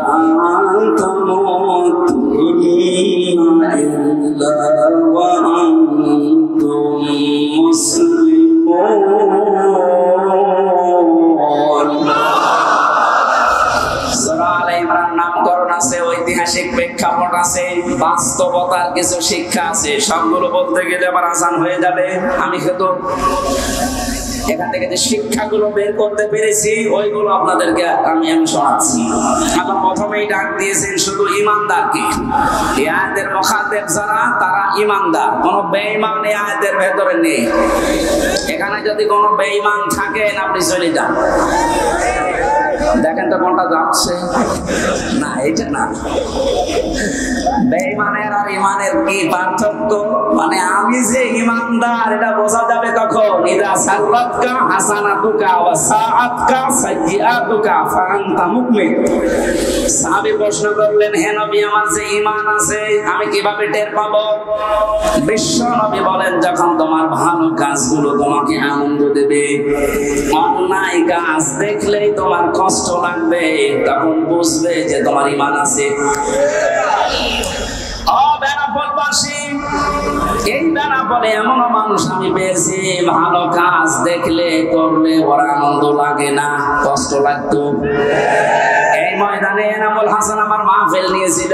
তামুতুন্না ইল্লা ওয়া আনতুম মুসলিমুন। সূরা আলে ইমরান নামকরণ আছে, ঐতিহাসিক প্রেক্ষাপট আছে, বাস্তবতার কিছু শিক্ষা আছে। সবগুলো বলতে গেলে আবার আসান হয়ে যাবে। আমি কিন্তু এখান থেকে যে শিক্ষাগুলো বের করতে পেরেছি ওইগুলো আপনাদেরকে আমি শোনাচ্ছি। আল্লাহ প্রথমেই ডাক দিয়েছেন শুধু ঈমানদারকে। এই আয়াতের মুখাতাব যারা, তারা ঈমানদার, কোনো বেঈমান এই আয়াতের ভেতরে নেই। এখানে যদি কোনো বেঈমান থাকেন আপনি চলে যান। দেখেন তো কোনটা যাচ্ছে না, এটা না। বেঈমানের আর ঈমানের কি পার্থক্য? মানে আমি যে ঈমানদার এটা বোঝা যাবে কখন? ইদা সাল্লাতকা হাসানাতুকা ওয়া সাআতকা সাইয়্যাতুকা ফাআনতা মুমিন। সাহাবী প্রশ্ন করলেন, হে নবী, আমার যে ঈমান আছে আমি কিভাবে টের পাবো? বিশ্ব নবী বলেন, যখন তোমার ভালো কাজগুলো তোমাকে আনন্দ দেবে, অন্যায় কাজ দেখলেই তোমার কষ্ট লাগবে, তখন বুঝবে যে তোমার ঈমান আছে। এই বেনাপোলে এমন মানুষ আমি পেয়েছি, ভালো কাজ দেখলে করলে ওর আনন্দ লাগে না, কষ্ট লাগতো। এই ময়দানে এনামুল হাসান আমার মাহফিল নিয়েছিল।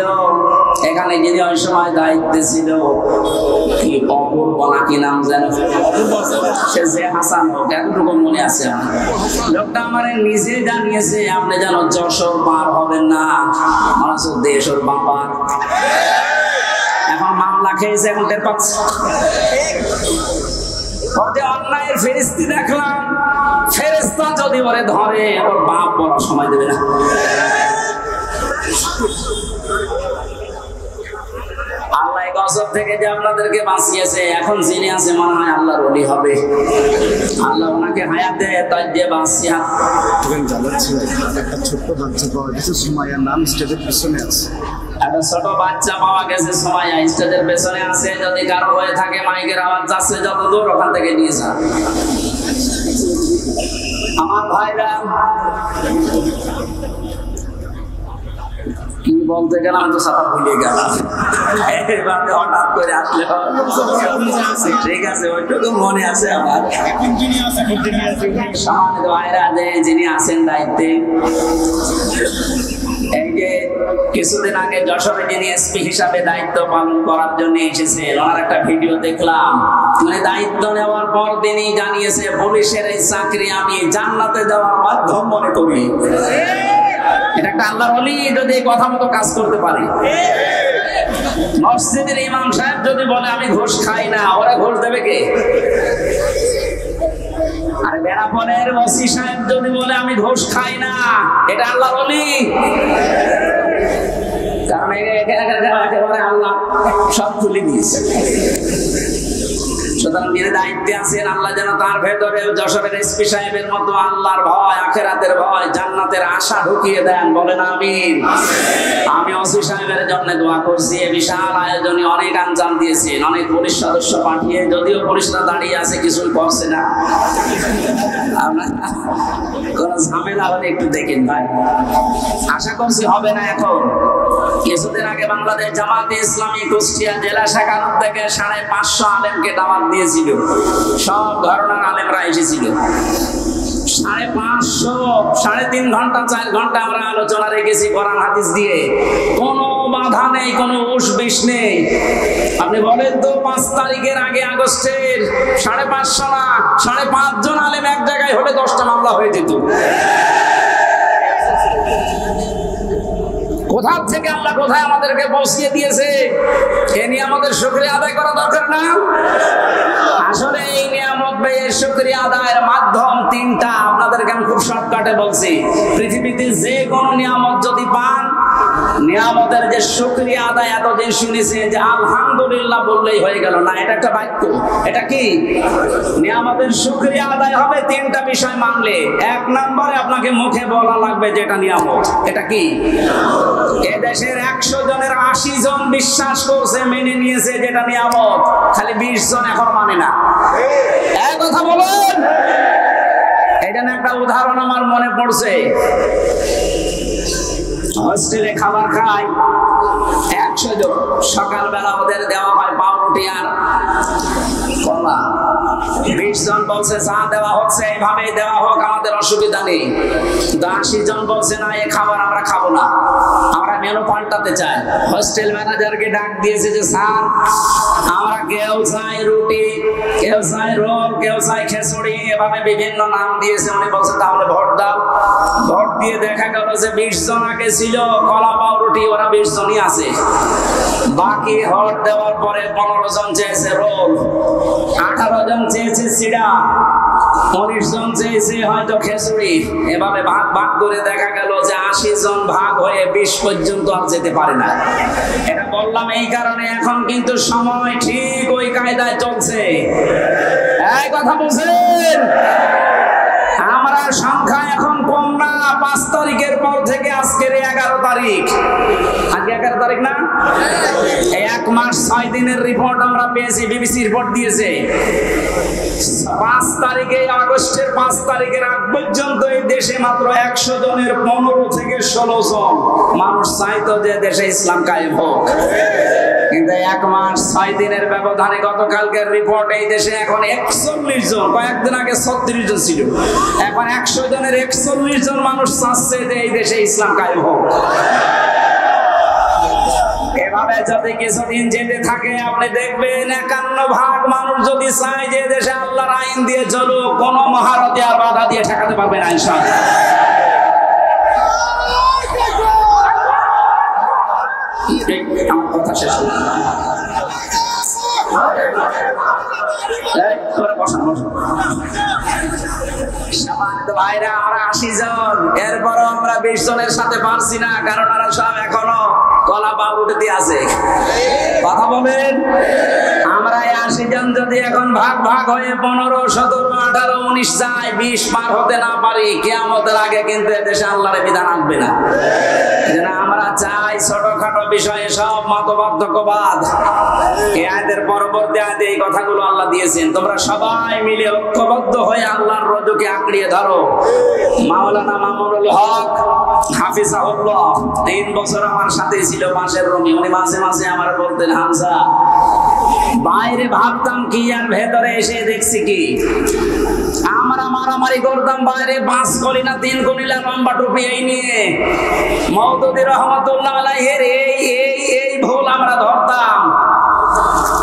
এখানে যিনি ওই সময় দায়িত্বে ছিল, কি অপূর্ব নাকি নাম যেন, সে যে হাসান হোক, এতটুকু মনে আছে আমার। লোকটা আমার নিজে জানিয়েছে, আপনি যেন যশোর পার হবেন না, মানুষ দেশের বাপার। এখন মামলা খেয়েছে, এখন টের পাচ্ছে। অন্যায়ের ফেরেশতা দেখলাম, ফেরেশতা যদি ওরে ধরে ওর বাপ বলার সময় দেবে না। আল্লাহ বছর থেকে যে আপনাদেরকে বাঁচিয়েছে, এখন যিনি আছে মনে হয় আল্লাহর ওলি হবে। আল্লাহ ওনাকে হায়াত দেয়, তাই যে বাঁচিয়া জানাচ্ছি একটা ছোট্ট বাচ্চা পাওয়া গেছে, সুমাইয়ার নাম, স্টেজের পিছনে আছে। একটা ছোট বাচ্চা পাওয়া গেছে, সুমাইয়া স্টেজের পেছনে আছে। যদি কারো হয়ে থাকে মাইকের আওয়াজ যাচ্ছে যত দূর, ওখান থেকে নিয়ে যান। আমার ভাইরা, কি বলতে গেলাম তো সাথে ভুলে গেলাম। হঠাৎ করে আসলে ঠিক আছে, ওইটুকু মনে আছে আমার। সম্মানিত ভাইরা, যিনি আছেন দায়িত্বে, এই যে কিছুদিন আগে যশোরে যিনি এসপি হিসাবে দায়িত্ব পালন করার জন্য এসেছেন, ওনার একটা ভিডিও দেখলাম। মানে দায়িত্ব নেওয়ার পর তিনি জানিয়েছে, পুলিশের এই চাকরি আমি জান্নাতে যাওয়ার মাধ্যম মনে করি। এটা একটা আল্লাহর ওলি যদি এই কথা মতো কাজ করতে পারে। মসজিদের ইমাম সাহেব যদি বলে আমি ঘুষ খাই না, ওরা ঘুষ দেবে কে? আর বেড়াপনের ওসি সাহেব যদি বলে আমি ঘুষ খাই না, এটা আল্লাহর ওলি? কারণ একেবারে আল্লাহ সব খুলে দিয়েছে। সুতরাং যিনি দায়িত্বে আছেন, আল্লাহ যেন তার ভেতরে যশোরের এসপি সাহেবের মতো আল্লাহর ভয়, আখিরাতের ভয়, জান্নাতের আশা ঢুকিয়ে দেন। বলেন আমিন। আমি ওসি সাহেবের জন্য দোয়া করছি। বিশাল আয়োজনে অনেক আঞ্জাম দিয়েছেন, অনেক পুলিশ সদস্য পাঠিয়ে, যদিও পুলিশরা দাঁড়িয়ে আছে, কিছুই করছে না। কোন ঝামেলা হলে একটু দেখেন ভাই, আশা করছি হবে না। এখন কিছুদিন আগে বাংলাদেশ জামাতে ইসলামী কুষ্টিয়া জেলা শাখার থেকে 550 আলেমকে দাওয়াত দিয়েছিল। সব ঘরানার আলেমরা এসেছিল। 550, 3.5 ঘন্টা 4 ঘন্টা আমরা আলোচনা রেখেছি কোরআন হাদিস দিয়ে। কোনো বাধা নেই, কোনো উস-বিস নেই। আপনি বলেন তো 5 তারিখের আগে আগস্টের 550 না 5.5 জন আলেম এক জায়গায় হলে 10টা মামলা হয়ে যেত। কোথা থেকে আল্লাহ কোথায় আমাদেরকে পৌঁছিয়ে দিয়েছে, এ নিয়ে আমাদের শুকরিয়া আদায় করা দরকার না? আসলে এই নিয়ামত ব্যয়ের শুকরিয়া আদায়ের মাধ্যম 3টা। আপনাদেরকে আমি খুব শর্টকাটে বলছি। পৃথিবীতে যে কোনো নিয়ামত যদি পান, নিয়ামতের যে শুকরিয়া আদায় এতদিন শুনেছেন যে আলহামদুলিল্লাহ বললেই হয়ে গেল না, এটা একটা বাক্য। এটা কি? নিয়ামতের শুকরিয়া আদায় হবে 3টা বিষয় মানলে। 1 নম্বরে আপনাকে মুখে বলা লাগবে যেটা নিয়ামত। এটা কি? এ দেশের 100 জনের 80 জন বিশ্বাস করছে, মেনে নিয়েছে যেটা নিয়ামত। খালি 20 জন এখন মানে না। এক কথা বলুন। এটা একটা উদাহরণ আমার মনে পড়ছে। হোস্টেলে খাবার খায় 100 জন। সকালবেলা ওদের দেওয়া হয় পাউরুটি আর কলা। 20 জন বলছে চা দেওয়া হচ্ছে, এইভাবে দেওয়া হোক, আমাদের অসুবিধা নেই। 80 জন বলছে না, এই খাবার আমরা খাবো না, আমরা মেনু পাল্টাতে চাই। হোস্টেল ম্যানেজারকে ডাক দিয়েছে যে স্যার, আমরা কেউ চাই রুটি, কেউ চাই রোল, কেউ চাই খিচুড়ি, এভাবে বিভিন্ন নাম দিয়েছে। উনি বলছে তাহলে ভোট দাও। ভোট দিয়ে দেখা গেল যে 20 জন আগে ছিল কলা পাউরুটি, ওরা 20 জনই আছে। বাকি ভোট দেওয়ার পরে 15 জন চেয়েছে রোল, 18 জন চেয়েছে সিডা, 19 জন চেয়েছে হয়তো খিচুড়ি। এভাবে ভাগ ভাগ করে দেখা গেল যে 80 জন ভাগ হয়ে 20 পর্যন্ত আর যেতে পারে না। এটা বললাম এই কারণে, এখন কিন্তু সময় ঠিক ওই কায়দায় চলছে। এই কথা বুঝলেন? আমরা সংখ্যা এখন কম না। 5 তারিখের পর থেকে আজকের 11 তারিখ, আজকে 11 তারিখ না, 1 মাস 6 দিনের রিপোর্ট আমরা পেয়েছি, বিবিসি রিপোর্ট দিয়েছে। 5 তারিখে, আগস্টের 5 তারিখের আগ পর্যন্ত এই দেশে মাত্র 100 জনের 15 থেকে 16 জন মানুষ চাইতো যে দেশে ইসলাম কায়েম হোক। কিন্তু 1 মাস 6 দিনের ব্যবধানে গতকালকের রিপোর্ট, এই দেশে এখন 41 জন, কয়েকদিন আগে 36 জন ছিল, এখন 100 জনের 41 জন মানুষ চাচ্ছে যে এই দেশে ইসলাম কায়েম হোক। এভাবে যদি কিছুদিন যেতে থাকে, আপনি দেখবেন 51% মানুষ যদি চায় যে দেশে আল্লাহর আইন দিয়ে চলুক, কোন মহারথী আর বাধা দিয়ে ঠেকাতে পারবে না ইনশাআল্লাহ। আমার কথা শেষ হলো। ভাইরা, আমরা 80 জন, এরপরও আমরা 20 জনের সাথে পারছি না, কারণ ওরা সব এখনো কলা বাবুটে দিয়ে আছে। কথা বলেন, আমরা 80 জন যদি এখন ভাগ ভাগ হয়ে 15, 17, 18, 19 যায়, 20 পার হতে না পারি, কিয়ামতের আগে কিন্তু এদেশে আল্লাহর বিধান আসবে না। আমরা চাই ছোটখাটো বিষয়ে সব মতপার্থক্যবাদ। এই আয়াতের পরবর্তী আয়াতে এই কথাগুলো আল্লাহ দিয়েছেন, তোমরা সবাই মিলে ঐক্যবদ্ধ হয়ে আল্লাহর রজুকে আঁকড়িয়ে ধরো। মাওলানা মামুনুল হক হাফিজাহুল্লাহ 3 বছর আমার সাথে ছিল পাশের রুমে। উনি মাঝে মাঝে আমার বলতেন, হামজা বাইরে ভাবতাম কি আর ভেতরে এসে দেখছি কি। আমরা মারামারি করতাম বাইরে 5 কলিনা 3 কলিনা লম্বা টুপি এই নিয়ে। মওদুদি রহমাতুল্লাহ আলাইহির এই ভুল আমরা ধরতাম।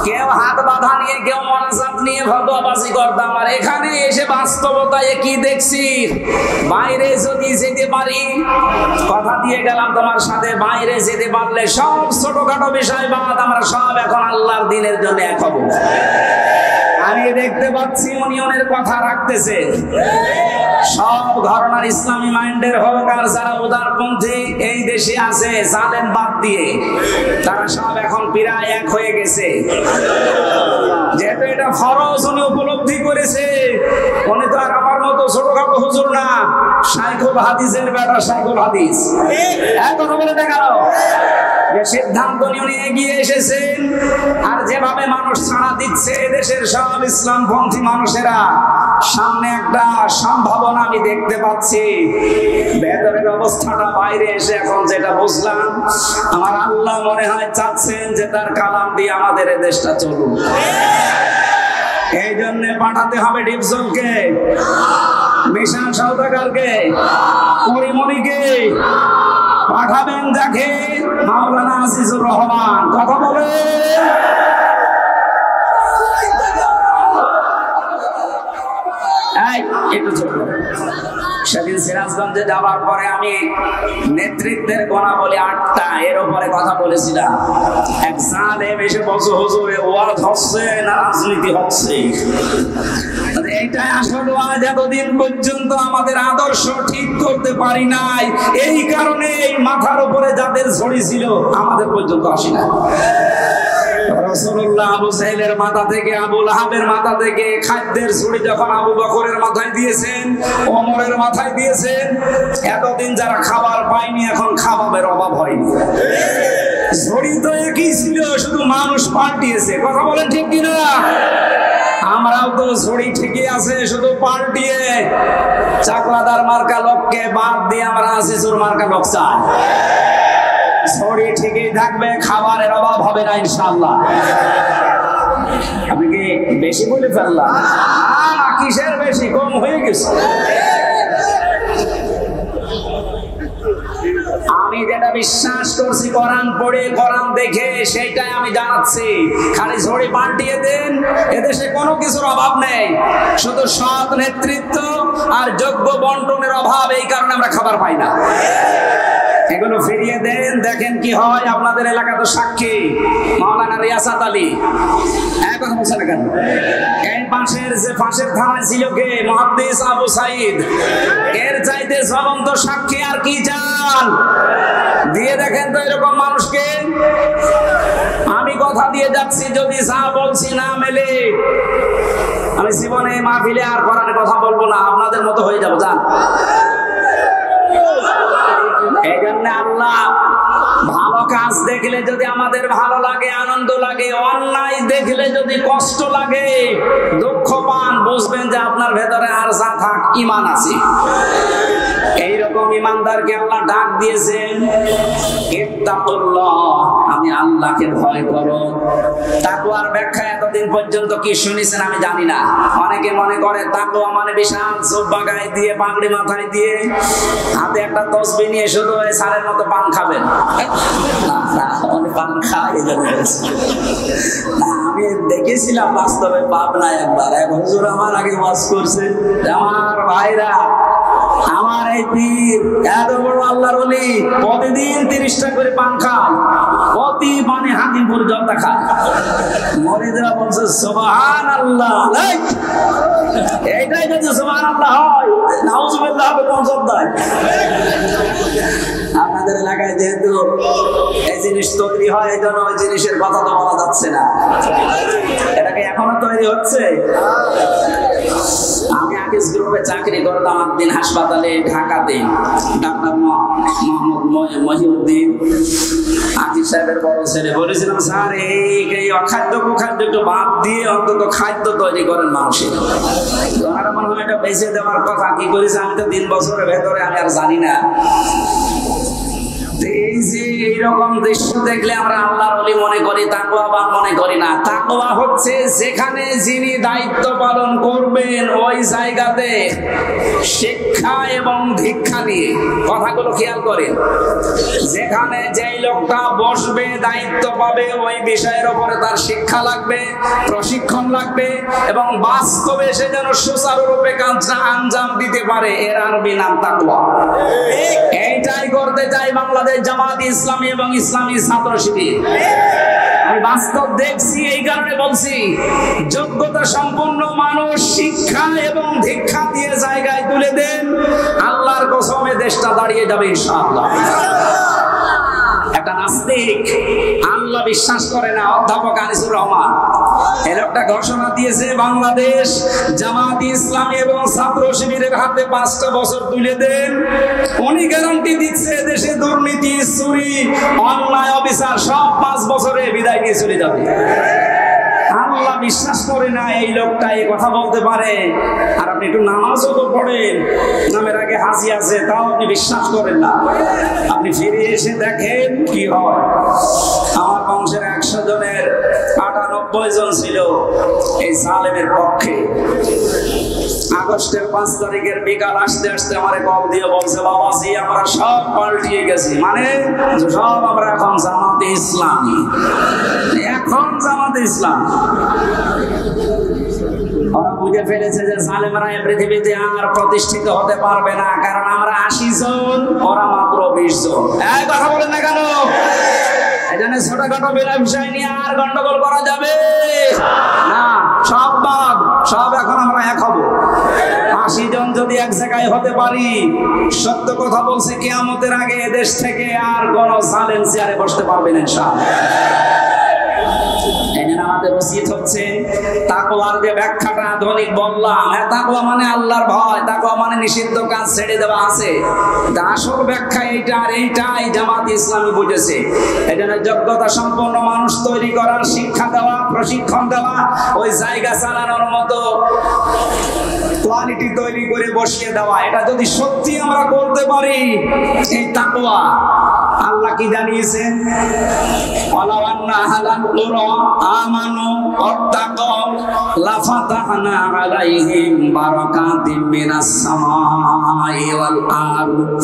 কেউ হাত বাঁধা নিয়ে, কেউ মনাজাত নিয়ে ফতোয়াবাজি করতাম। আর এখানে এসে বাস্তবতায় কি দেখছি, বাইরে যদি যেতে পারি, কথা দিয়ে গেলাম তোমার সাথে, বাইরে যেতে পারলে সব ছোটখাটো বিষয় বাদ আমরা সব এখন আল্লাহর দ্বীনের জন্য এক হব। আমি দেখতে পাচ্ছি ইউনিয়নের কথা রাখতেছে। সব ঘরানার ইসলামী মাইন্ডের হোক আর যারা উদারপন্থী এই দেশে আছে, জালেম বাদ দিয়ে, তারা সব এখন প্রায় এক হয়ে গেছে। যেহেতু এটা ফরজ উনি উপলব্ধি করেছে, উনি তো আর আমার মতো ছোটখাটো হুজুর না, শাইখুল হাদিসের বেটা শাইখুল হাদিস। কথা বলে দেখালো যে সিদ্ধান্ত নিয়ে এগিয়ে এসেছেন। আর যেভাবে মানুষ ছাড়া দিচ্ছে এদেশের সব ইসলামপন্থী মানুষেরা, সামনে একটা সম্ভাবনা আমি দেখতে পাচ্ছি। ভেতরের অবস্থাটা বাইরে এসে এখন যেটা বুঝলাম, আমার আল্লাহ মনে হয় চাচ্ছেন যে তার কালাম দিয়ে আমাদের এই দেশটা চলুক। এই জন্য পাঠাতে হবে ডিপজলকে, মিশন সওদাগরকে, পরিমণিকে পাঠাবেন, যাকে মাওলানা আজিজুর রহমান। কথা বলে একটু ছোট। সেদিন সিরাজগঞ্জে যাওয়ার পরে আমি নেতৃত্বের গুণাবলী 8টা এর উপরে কথা বলেছিলাম। এক জালেম এসে বলছে, হুজুর ওয়াজ হচ্ছে না রাজনীতি হচ্ছে? এইটাই আসলে আজ এতদিন পর্যন্ত আমাদের আদর্শ ঠিক করতে পারি নাই, এই কারণে এই মাথার উপরে যাদের ঝড়ি ছিল আমাদের পর্যন্ত আসি না। রাসূলুল্লাহ আবু সাইলের মাথা থেকে, আবু লাহাবের মাথা থেকে খাদ্যের ছুরি যখন আবু বকরের মাথায় দিয়েছেন, ওমরের মাথায় দিয়েছেন, এতদিন যারা খাবার পায়নি এখন খাবারের অভাব হয়নি। ছড়ি তো একই ছিল, শুধু মানুষ পাল্টিয়েছে। কথা বলেন ঠিক কিনা? আমরাও তো ছড়ি ঠিকই আছে, শুধু পাল্টিয়ে চাকলাদার মার্কা লোককে বাদ দিয়ে আমরা আজিজুর মার্কা লোক চাই। ছড়ি ঠিকই থাকবে, খাবারের অভাব হবে না ইনশাআল্লাহ। আমি কি বেশি বলে ফেললাম? কিসের বেশি, কম হয়ে গেছে। আমি যেটা বিশ্বাস করছি কোরআন পড়ে কোরআন দেখে সেটাই আমি জানাচ্ছি। খালি ঝড়ি পাল্টিয়ে দেন, এদেশে কোনো কিছুর অভাব নেই, শুধু সৎ নেতৃত্ব আর যোগ্য বন্টনের অভাব। এই কারণে আমরা খাবার পাই না। এগুলো ফিরিয়ে দেন, দেখেন কি হয়। আপনাদের এলাকা তো সাক্ষী, মাওলানা রিয়াসাত আলী। এখন বলছে না কেন? এই পাশের থানায় ছিল কে? মুহাদ্দিস আবু সাইদ। এর চাইতে জ্বলন্ত সাক্ষী আর কি চান? দিয়ে দেখেন তো এরকম মানুষকে। আমি কথা দিয়ে যাচ্ছি, যদি যা বলছি না মেলে, আমি জীবনে মাহফিলে আর কোরআনের কথা বলবো না, আপনাদের মতো হয়ে যাবো। যান। এই জন্য আল্লাহ ভালো কাজ দেখলে যদি আমাদের ভালো লাগে, আনন্দ লাগে, অন্যায় দেখলে যদি কষ্ট লাগে, দুঃখ পান, বুঝবেন যে আপনার ভেতরে আর যা থাক ঈমান আছে। এইরকম ঈমানদারকে আল্লাহ ডাক দিয়েছেন, ইত্তাকুল্লাহ, আমি আল্লাহকে ভয় করো। তাকওয়ার ব্যাখ্যা এতদিন পর্যন্ত কি শুনেছেন আমি জানি না। অনেকে মনে করে তাকওয়া মানে বিশাল জুব্বা গায়ে দিয়ে, পাগড়ি মাথায় দিয়ে, হাতে একটা তসবিহ নিয়ে শুধু ওই সারের মতো পান খাবেন। পান খাই, আমি দেখেছিলাম বাস্তবে পাবনায় একবার। এক হুজুর আমার আগে ওয়াজ করছে, আমার ভাইরা, আমার এই পীর এত বড় আল্লাহর ওলি, প্রতিদিন 30টা করে পান খায়, প্রতি পানে হাতিমপুর জর্দা খায়। মরিদরা বলছে সুবহানাল্লাহ। এইটাই যদি সুবহানাল্লাহ হয়, নাউজুবিল্লাহ হবে কোন শব্দ? আপনাদের আপনাদের এলাকায় যেহেতু এই জিনিস তৈরি হয়, এই জন্য ওই জিনিসের কথা তো বলা যাচ্ছে না। এটাকে এখনো তৈরি হচ্ছে। আমি আকিস গ্রুপে চাকরি করতাম একদিন হাসপাতালে ঢাকাতে, ডাক্তার মোহাম্মদ মহিউদ্দিন আকিস সাহেবের বড় ছেলে। বলেছিলাম, স্যার এই অখাদ্য কুখাদ্য একটু বাদ দিয়ে অন্তত খাদ্য তৈরি করেন মানুষের। ওনারা মনে হয় এটা বেঁচে দেওয়ার কথা। কি করেছে আমি তো 3 বছরের ভেতরে আমি আর জানি না। এই যে এইরকম দৃশ্য দেখলে আমরা আল্লাহর ওলি মনে করি, তাকওয়াবান মনে করি না। তাকওয়া হচ্ছে যেখানে যিনি দায়িত্ব পালন করবেন ওই জায়গাতে শিক্ষা এবং দীক্ষা নিয়ে, কথাগুলো খেয়াল করেন, যেখানে যেই লোকটা বসবে দায়িত্ব পাবে ওই বিষয়ের উপরে তার শিক্ষা লাগবে, প্রশিক্ষণ লাগবে এবং বাস্তবে সে যেন সুচারুরূপে কাজটা আঞ্জাম দিতে পারে। এর আরবি নাম তাকওয়া। এইটাই করতে চাই বাংলাদেশ জামাত ইসলামী এবং ইসলামী ছাত্র শিবির। আমি বাস্তব দেখছি, এই কারণে বলছি, যোগ্যতা সম্পন্ন মানুষ শিক্ষা এবং দীক্ষা দিয়ে জায়গায় তুলে দেন, আল্লাহর কসমে দেশটা দাঁড়িয়ে যাবে ইনশাআল্লাহ। একটা নাস্তিক আল্লাহ বিশ্বাস করে না, অধ্যাপক আনিসুর রহমান, এই লোকটা ঘোষণা দিয়েছে বাংলাদেশ জামাত ইসলামী এবং ছাত্র শিবিরের হাতে 5টা বছর তুলে দেন। উনি গ্যারান্টি দিচ্ছে দেশে দুর্নীতি, চুরি, অন্যায়, অবিচার সব 5 বছরে বিদায় নিয়ে চলে যাবে। আল্লাহ বিশ্বাস করে না এই লোকটা এই কথা বলতে পারে। আর আপনি একটু নামাজও তো পড়েন, নামের আগে হাসি আছে, তাও আপনি বিশ্বাস করেন না। আপনি ফিরে এসে দেখেন কি হয়। আমার বংশের 100 জনের 98 জন ছিল এই জালেমের পক্ষে। আগস্টের 5 তারিখের বিকাল আসতে আসতে আমারে কল দিয়ে বলছে, বাবাজি আমরা সব পাল্টিয়ে গেছি, মানে সব আমরা এখন জামাতে ইসলামী, এখন জামাতে ইসলাম। ওরা বুঝে ফেলেছে যে জালেমরা এই পৃথিবীতে আর প্রতিষ্ঠিত হতে পারবে না, কারণ আমরা 80 জন, ওরা মাত্র 20 জন। এই কথা বলেন না কেন? এখানে ছোটখাটো বিষয় নিয়ে আর গন্ডগোল করা যাবে না। সব বাদ, সব এখন আমরা এক হব। 80 জন যদি এক জায়গায় হতে পারি, সত্য কথা বলছি, কিয়ামতের আগে এদেশ থেকে আর কোন জালেম চেয়ারে বসতে পারবেন ইনশাআল্লাহ। আমাদের উচিত হচ্ছে তাকওয়ার যে ব্যাখ্যাটা আধুনিক বললাম, তাকওয়া মানে আল্লাহর ভয়, তাকওয়া মানে নিষিদ্ধ কাজ ছেড়ে দেওয়া আছে। আসল ব্যাখ্যা এইটা, আর এইটাই জামাত ইসলামী বুঝেছে। এজন্য যোগ্যতা সম্পন্ন মানুষ তৈরি করা, শিক্ষা দেওয়া, প্রশিক্ষণ দেওয়া, ওই জায়গা চালানোর মতো কোয়ালিটি তৈরি করে বসিয়ে দেওয়া, এটা যদি সত্যি আমরা করতে পারি, এই তাকওয়া আল্লাহ কি জানিয়েছেন? ওয়ালাউ আন্না আহলাল কুরা আমানু ওয়াত্তাকাউ লাফাতাহনা আলাইহিম বারাকাতিম মিনাস সামাই ওয়াল আরদ।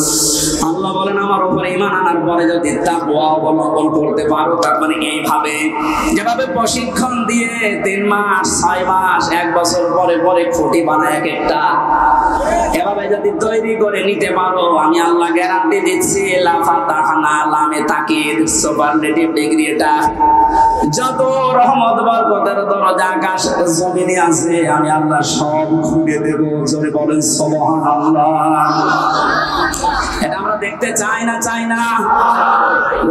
আল্লাহ বলেন, আমার উপরে ঈমান আনার পরে যদি তাকওয়া অবলম্বন করতে পারো, তার মানে এইভাবে যেভাবে প্রশিক্ষণ দিয়ে 3 মাস, 6 মাস, 1 বছর পরে পরে খুঁটি বানায় এক একটা, এভাবে যদি তৈরি করে নিতে পারো, আমি আল্লাহ গ্যারান্টি দিচ্ছি, লাফাতাহনা, লামে তাকিদ, সুপারলেটিভ ডিগ্রি, এটা যত রহমত বরকতের দরজা আকাশ জমিনে আছে আমি আল্লাহ সব খুলে দেব। জোরে বলেন সুবহানাল্লাহ। এটা আমরা দেখতে চাই না, চাই না?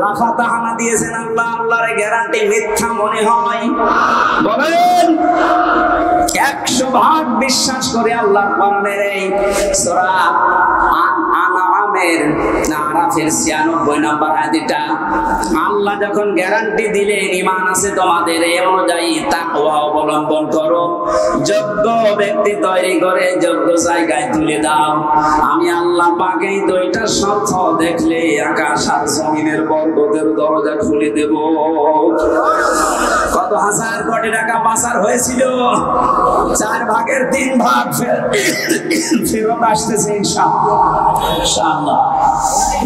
লাফাতাহানা দিয়েছেন আল্লাহ, আল্লাহর গ্যারান্টি মিথ্যা মনে হয়? বলেন 100 বিশ্বাস করে আল্লাহর কোরআনের এই সূরা আনআমের আরাফের 96 নম্বর আয়াতটা আল্লাহ যখন গ্যারান্টি দিলেন, ঈমান আছে তোমাদের, এই অনুযায়ী তাকওয়া অবলম্বন করো, যোগ্য ব্যক্তি তৈরি করে যোগ্য জায়গায় তুলে দাও, আমি আল্লাহ পাকেই 2টা শর্ত দেখলে আকাশ আর জমিনের বরকতের দরজা খুলে দেব। কত হাজার কোটি টাকা পাচার হয়েছিল, 4 ভাগের 3 ভাগ ফেরত আসতেছে ইনশাআল্লাহ।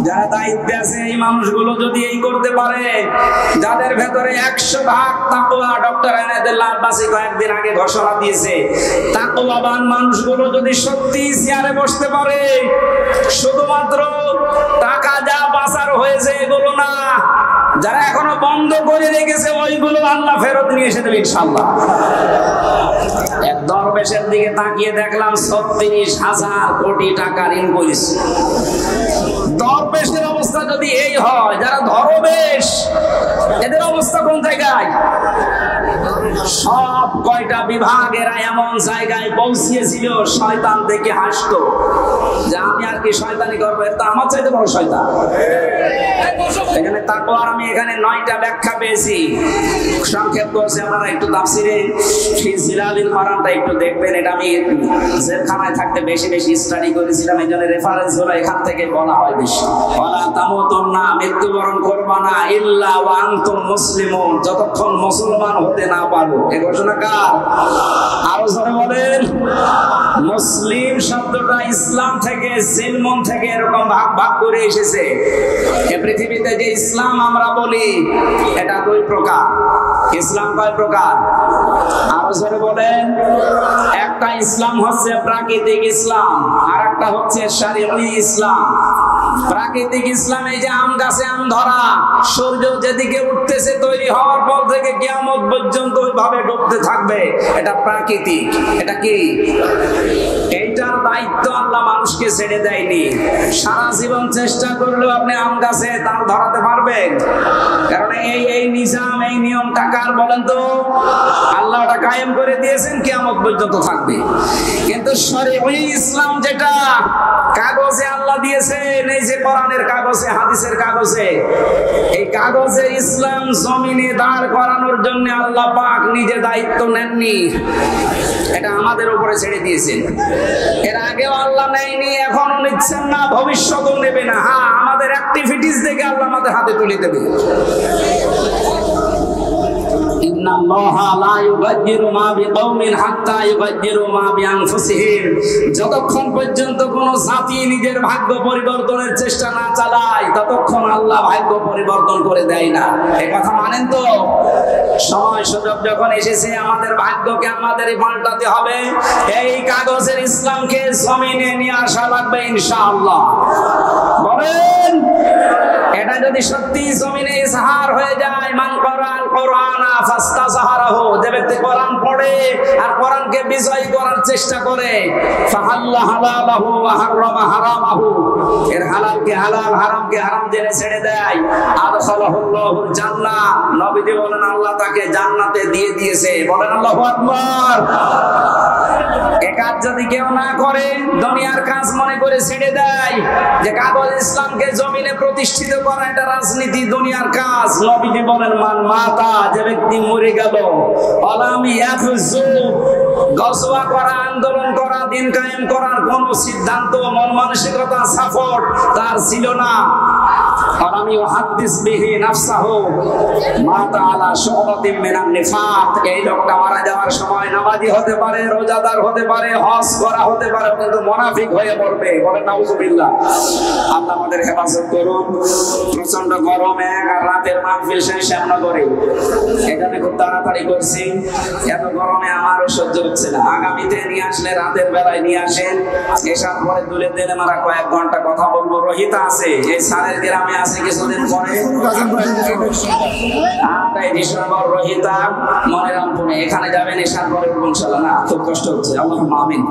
যারা দায়িত্বে আছে এই মানুষগুলো যদি এই করতে পারে, যাদের ভেতরে 100 তাকওয়া, ডক্টর এনায়েতুল্লাহ আব্বাসী কয়েকদিন আগে ঘোষণা দিয়েছে, তাকওয়াবান মানুষগুলো যদি সত্যি চেয়ারে বসতে পারে, শুধুমাত্র টাকা যা পাচার হয়েছে এগুলো না, যারা এখনো বন্ধ করে রেখেছে ওইগুলো আল্লাহ ফেরত নিয়ে এসে দেবে ইনশাআল্লাহ। এক দরবেশের দিকে তাকিয়ে দেখলাম 36,000 কোটি টাকা ঋণ করেছে। দরবেশের অবস্থা অবস্থা যদি এই হয়, যারা ধর্মবেশ এদের অবস্থা কোন জায়গায়? সব কয়টা বিভাগেরা এমন জায়গায় পৌঁছিয়েছিল, শয়তান দেখে হাসতো যে আমি আর কি শয়তানি করবো, এটা আমার চাইতে বড় শয়তান। এখানে তাকওয়ার আমি এখানে 9টা ব্যাখ্যা পেয়েছি, সংক্ষেপ করছি। আপনারা একটু তাফসিরে ফি জিলালিল কোরআনটা একটু দেখবেন। এটা আমি জেলখানায় থাকতে বেশি বেশি স্টাডি করেছিলাম, এই জন্য রেফারেন্স গুলো এখান থেকে বলা হয় বেশি। ওয়ালা তামুতুন্না, মৃত্যুবরণ করবা না, ইল্লা ওয়া আনতুম মুসলিমুন, যতক্ষণ মুসলমান হতে না পারো। এই ঘোষণা কার? আরো জোরে বলেন। মুসলিম শব্দটা ইসলাম থেকে, সিলমন থেকে এরকম ভাগ ভাগ করে এসেছে। এই পৃথিবীতে যে ইসলাম আমরা বলি এটা 2 প্রকার। ইসলাম কয় প্রকার? আরো জোরে বলেন। একটা ইসলাম হচ্ছে প্রাকৃতিক ইসলাম, আর একটা হচ্ছে শরীয়ত ইসলাম। প্রাকৃতিক ইসলাম এই যে আম গাছে আম ধরা, সূর্য যেদিকে উঠতেছে তৈরি হওয়ার পর থেকে কিয়ামত পর্যন্ত ওইভাবে ডুবতে থাকবে, এটা প্রাকৃতিক। এটা কি? এইটার দায়িত্ব আল্লাহ মানুষকে ছেড়ে দেয়নি। সারা জীবন চেষ্টা করলেও আপনি আম গাছে তার ধরাতে পারবেন? কারণ এই নিজাম, এই নিয়ম কার বলেন তো? আল্লাহ ওটা কায়েম করে দিয়েছেন, কিয়ামত পর্যন্ত থাকবে। কিন্তু শরীয়ত ইসলাম যেটা কাগজে আল্লাহ দিয়েছেন, এই যে কোরআনের কাগজে, হাদিসের কাগজে, এই কাগজে ইসলাম জমিনে দাঁড় করানোর জন্য আল্লাহ পাক নিজে দায়িত্ব নেননি, এটা আমাদের উপরে ছেড়ে দিয়েছেন। এর আগেও আল্লাহ নেয়নি, এখনো নিচ্ছেন না, ভবিষ্যতেও নেবে না। হ্যাঁ, আমাদের অ্যাক্টিভিটিস দেখে আল্লাহ আমাদের হাতে তুলে দেবে। যতক্ষণ পর্যন্ত কোন জাতি নিজের ভাগ্য পরিবর্তনের চেষ্টা না চালায়, ততক্ষণ আল্লাহ ভাগ্য পরিবর্তন করে দেয় না। এই কথা মানেন তো? সময় সুযোগ যখন এসেছে, আমাদের ভাগ্যকে আমাদেরই পাল্টাতে হবে। এই কাগজের ইসলামকে জমিনে নিয়ে আসা লাগবে ইনশাআল্লাহ। বলেন, এটা যদি সত্যি জমিনে ইজহার হয়ে যায়, মান করাল কোরআনা ফাস্তাজহারাহু, যে ব্যক্তি কোরআন পড়ে আর কোরআনকে বিজয় করার চেষ্টা করে, ফাহাল্লা হালালাহু ওয়া হারামা হারামাহু, এর হালালকে হালাল, হারামকে হারাম জেনে ছেড়ে দেয়, আদখালাহুল্লাহুল জান্নাহ, নবীজি বলেন আল্লাহ তাকে জান্নাতে দিয়ে দিয়েছে। বলেন আল্লাহু আকবার। এই কাজ যদি কেউ না করে, দুনিয়ার কাজ মনে করে ছেড়ে দেয়, যে কাগজ ইসলামকে জমিনে প্রতিষ্ঠিত করা এটা রাজনীতি, দুনিয়ার কাজ, নবীজি বলেন মান মাতা, যে ব্যক্তি মরে গেল, আলাম ইয়াফুজু, গজওয়া করা, আন্দোলন করা, দিন কায়েম করার কোন সিদ্ধান্ত, মন মানসিকতা, সাপোর্ট তার ছিল না, আলাম ইউহাদ্দিস বিহি নাফসাহু মাতা আলা শুবাতিন মিনান নিফাক, এই লোকটা মারা যাওয়ার সময় নামাজি হতে পারে, রোজাদার হতে পারে, হজ করা হতে পারে, কিন্তু মুনাফিক হয়ে পড়বে। বলেন নাউজুবিল্লাহ। আল্লাহ আমাদের হেফাজত করুন। প্রচন্ড গরমে আর রাতের মাহফিল শেষ আমরা করি, এখানে খুব তাড়াতাড়ি করছি, এত গরমে আমারও সহ্য হচ্ছে না। আগামীতে নিয়ে আসলে রাতের বেলায় নিয়ে আসেন, এসার পরে তুলে দিলে আমরা কয়েক ঘন্টা কথা বলবো। রোহিতা আছে, এই সারের গ্রামে আছে, কিছুদিন পরে 8 ডিসেম্বর রোহিতা মনিরামপুরে, এখানে যাবেন এসার পরে ইনশাআল্লাহ। না, খুব কষ্ট হচ্ছে। আল্লাহুম্মা আমিন।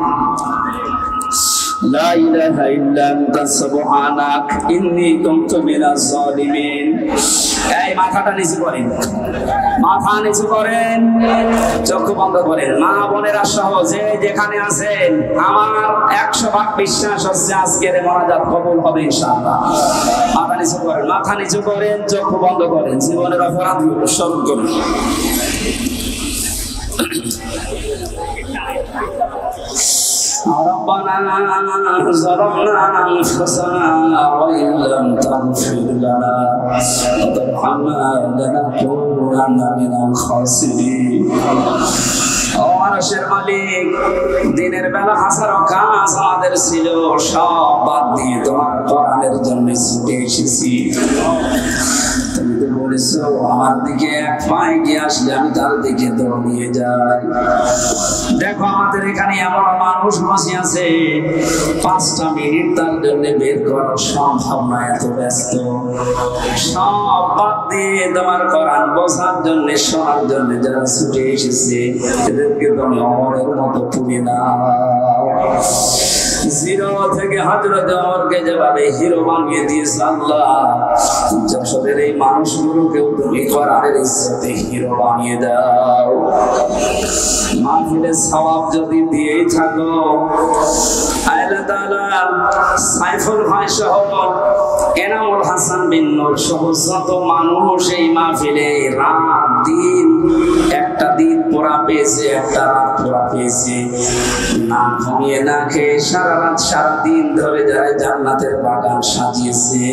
লা ইলাহা ইল্লা আনতা সুবহানাক ইন্নী কুনতু মিনাজ জালিমিন। এই মাথাটা নিচু করেন, মাথা নিচু করেন, চোখ বন্ধ করেন। মা বোনেরা সহ যে যেখানে আছেন, আমার 100% বিশ্বাস হচ্ছে আজকের মোনাজাত কবুল হবে ইনশাআল্লাহ। মাথা নিচু করেন, মাথা নিচু করেন, চোখ বন্ধ করেন, জীবনের অপরাধ স্মরণ করুন। ربنا ظلمنا أنفسنا وإن لم تغفر لنا وترحمنا لنكونن من الخاسرين। আরশের মালিক, দিনের বেলা হাজারো কাজ আমাদের ছিল, সব বাদ দিয়ে তোমার কোরআনের জন্য ছুটে এসেছি। তুমি তো বলেছো আমার দিকে এক পায়ে গিয়ে আসলে আমি তার দিকে দৌড় নিয়ে যাই। দেখো আমাদের এখানে এমন মানুষ বসে আছে, 5টা মিনিট তার জন্য বের করা সম্ভব না, এত ব্যস্ত। সব বাদ দিয়ে তোমার কোরআন বোঝার জন্য, শোনার জন্য যারা ছুটে এসেছে, এদেরকে তুমি অমরের মতো পুড়ে নাও। জিরো থেকে হযরত ওমরকে যেভাবে হিরো বানিয়ে দিয়েছে আল্লাহ, যশোরের এই মানুষগুলোকেও তুমি কোরআনের ইজ্জতে হিরো বানিয়ে দাও। মাহফিলের সওয়াব যদি দিয়েই থাকো, আল্লাহ তাআলা সাইফুল ভাই সহ এনামুল হাসান বিন নূর সহ যত মানুষ এই মাহফিলে রাত দিন, একটা দিন পুরা পেয়েছে, একটা রাত পুরা পেয়েছে, না ঘুমিয়ে না খেয়ে সারা রাত সারা দিন ধরে যারা জান্নাতের বাগান সাজিয়েছে,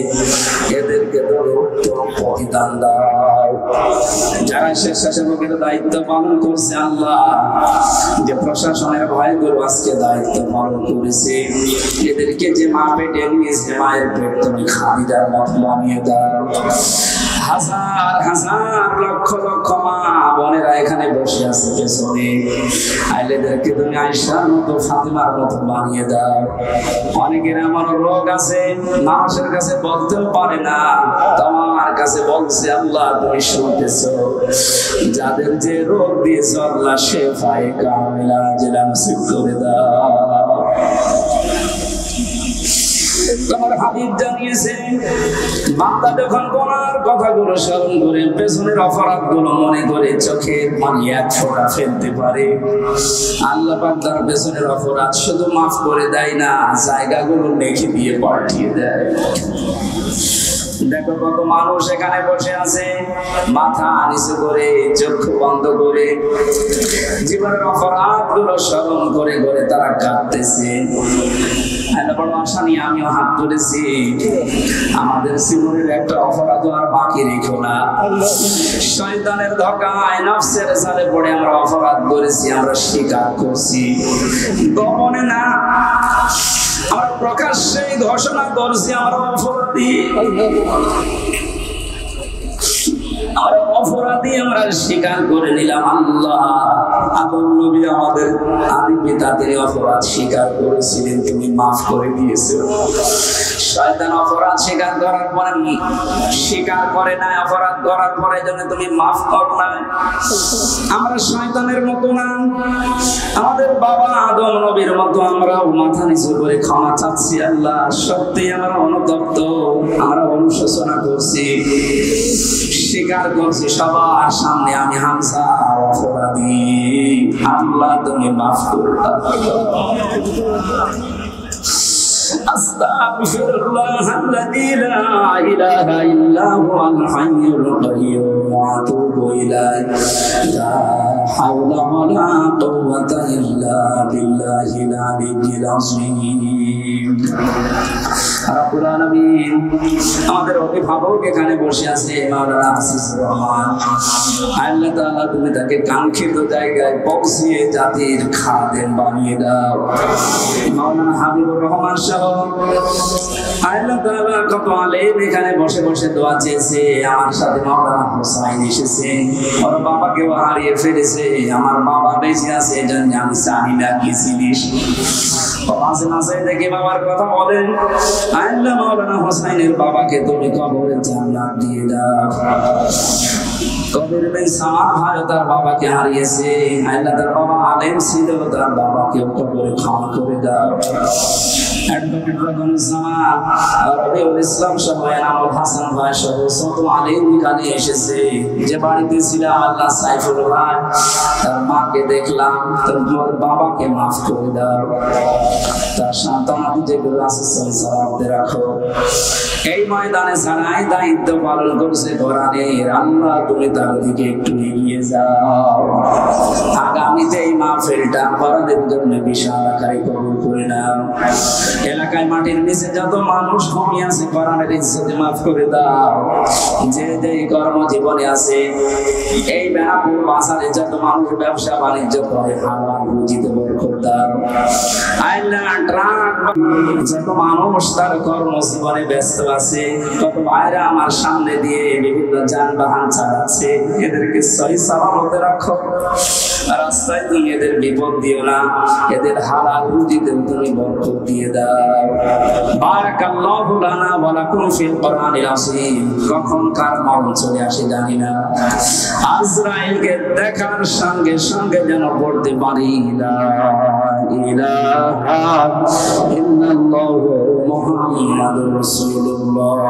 এদেরকে ধরে উত্তম প্রতিদান দাও। যারা স্বেচ্ছাসেবকের দায়িত্ব পালন করছে আল্লাহ, যে প্রশাসনের ভাইগুলো আজকে দায়িত্ব পালন করেছে, এদেরকে যে মা পেটে নিয়েছে, মায়ের পেট তুমি খালিদার মত বানিয়ে দাও। হাজার হাজার লক্ষ লক্ষ মা বোনেরা এখানে বসে আছে পেছনে, আইলেদেরকে তুমি আয়েশার মতো ফাতিমার মতো বানিয়ে দাও। অনেকের এমন রোগ আছে মানুষের কাছে বলতেও পারে না, তোমার কাছে বলছে আল্লাহ তুমি শুনতেছো। যাদের যে রোগ দিয়েছো আল্লাহ শেফায়ে কামিলা আজলা নসিব করে দাও। তোমার হাবিব জানিয়েছে বান্দা যখন গুনার কথাগুলো স্মরণ করে পেছনের অপরাধগুলো মনে করে চোখের পানি এক ফোঁটা ফেলতে পারে, আল্লাহ পাক তার পেছনের অপরাধ শুধু মাফ করে দেয় না, জায়গাগুলো নেকি দিয়ে পাঠিয়ে দেয়। দেখো কত মানুষ এখানে বসে আছে মাথা নিচু করে, চক্ষু বন্ধ করে, জীবনের অপরাধগুলো স্মরণ করে করে তারা কাঁদতেছে। আশা নিয়ে আমিও হাত তুলেছি, আমাদের জীবনের একটা অপরাধ আর বাকি রেখো না। শয়তানের ধোঁকায় নফসের জালে পড়ে আমরা অপরাধ করেছি, আমরা স্বীকার করছি, গোপনে না আমরা প্রকাশ্যে ঘোষণা করছি আমরা অপরাধী, আমরা অপরাধী, আমরা স্বীকার করে নিলাম। আল্লাহ আদম নবী আমাদের আদি পিতা, তিনি অপরাধ স্বীকার করেছিলেন, তুমি মাফ করে দিয়েছো। শয়তান অপরাধ স্বীকার করার পরে স্বীকার করে নাই, অপরাধ করার পরে জন্য তুমি মাফ কর নাই। আমরা শয়তানের মতো না, আমাদের বাবা আদম নবীর মতো আমরাও মাথা নিচু করে ক্ষমা চাচ্ছি। আল্লাহ সত্যি আমরা অনুতপ্ত, আমরা অনুশোচনা করছি, স্বীকার করছি সবার সামনে আমি হামজা অপরাধী, আল্লাহ তুমি মাফ করে দাও। আস্তাগফিরুল্লাহাল্লাযী লা ইলাহা ইল্লা হুয়াল হাইয়ুল কাইয়্যুম ওয়া আতুবু ইলাইহি লা হাওলা ওয়ালা কুওয়াতা ইল্লা বিল্লাহিল আলিয়্যিল আযীম। রব্বুল আলামিন আমাদের অভিভাবক এখানে বসে আছে মাওলানা আসিফুর রহমান, আল্লাহ তাআলা তুমি তাকে কাঙ্ক্ষিত জায়গায় পৌঁছিয়ে জাতির খাদেম বানিয়ে দাও। মাওলানা হাবিবুর রহমান সাহেব আল্লাহ তাআলা কত আলেম এখানে বসে বসে দোয়া চেয়েছে, আমার সাথে মাওলানা হোসাইন এসেছে, ওর বাবাকেও হারিয়ে ফেলেছে, আমার বাবা বেঁচে আছে এজন্য আমি জানি না কি জিনিস। মাঝে মাঝে দেখে বাবার কথা বলেন, আল্লাহ মাওলানা হোসাইনের বাবাকে তুমি কবরে জান্নাত দিয়ে দাও। কবির বিন সামাদ ভাই তার বাবাকে হারিয়েছে, আল্লাহ তার বাবা আলেম ছিল, তার বাবাকে কবরে ক্ষমা করে দাও। অ্যাডভোকেট রবিউজ্জামান, রবিউল ইসলাম সহ এনামুল হাসান ভাই সহ শত আলেম এখানে এসেছে। যে বাড়িতে ছিলাম আল্লাহ সাইফুল ভাই, তার মাকে দেখলাম, তোমার বাবাকে মাফ করে দাও, তার সন্তানাদি যেগুলো আছে সালামতে রাখো। এই ময়দানে যারাই দায়িত্ব পালন করছে কোরআনের, আল্লাহ তুমি তার দিকে একটু এগিয়ে যাও। আগামীতে এই মাহফিলটা কোরআনের জন্য বিশাল আকারে কবুল করে নাও। এলাকায় মাটির নিচে যত মানুষ ঘুমিয়ে আছে কোরআনের ইজ্জতে মাফ করে দাও। যে যে কর্মজীবনে আছে, এই বেনাপুর বাজারে যত মানুষ ব্যবসা বাণিজ্য করে হালাল রুজিতে বরকত দাও। আল্লাহ ট্রাক যত মানুষ তার কর্মজীবনে ব্যস্ত আছে, কত ভাইরা আমার সামনে দিয়ে বিভিন্ন যানবাহন চালাচ্ছে, এদেরকে সহি সালামতে রাখো। রাস্তায় তুমি এদের বিপদ দিও না, এদের হালাল রুজিতে তুমি বরকত দিয়ে দাও। বারাকাল্লাহু লানা ওয়া লাকুম ফিল কোরআনিল আযীম। কখন কার মরণ চলে আসে জানি না, আজরাইলকে দেখার সঙ্গে সঙ্গে যেন পড়তে পারি লা ইলাহা ইল্লাল্লাহু মুহাম্মাদুর রাসূলুল্লাহ।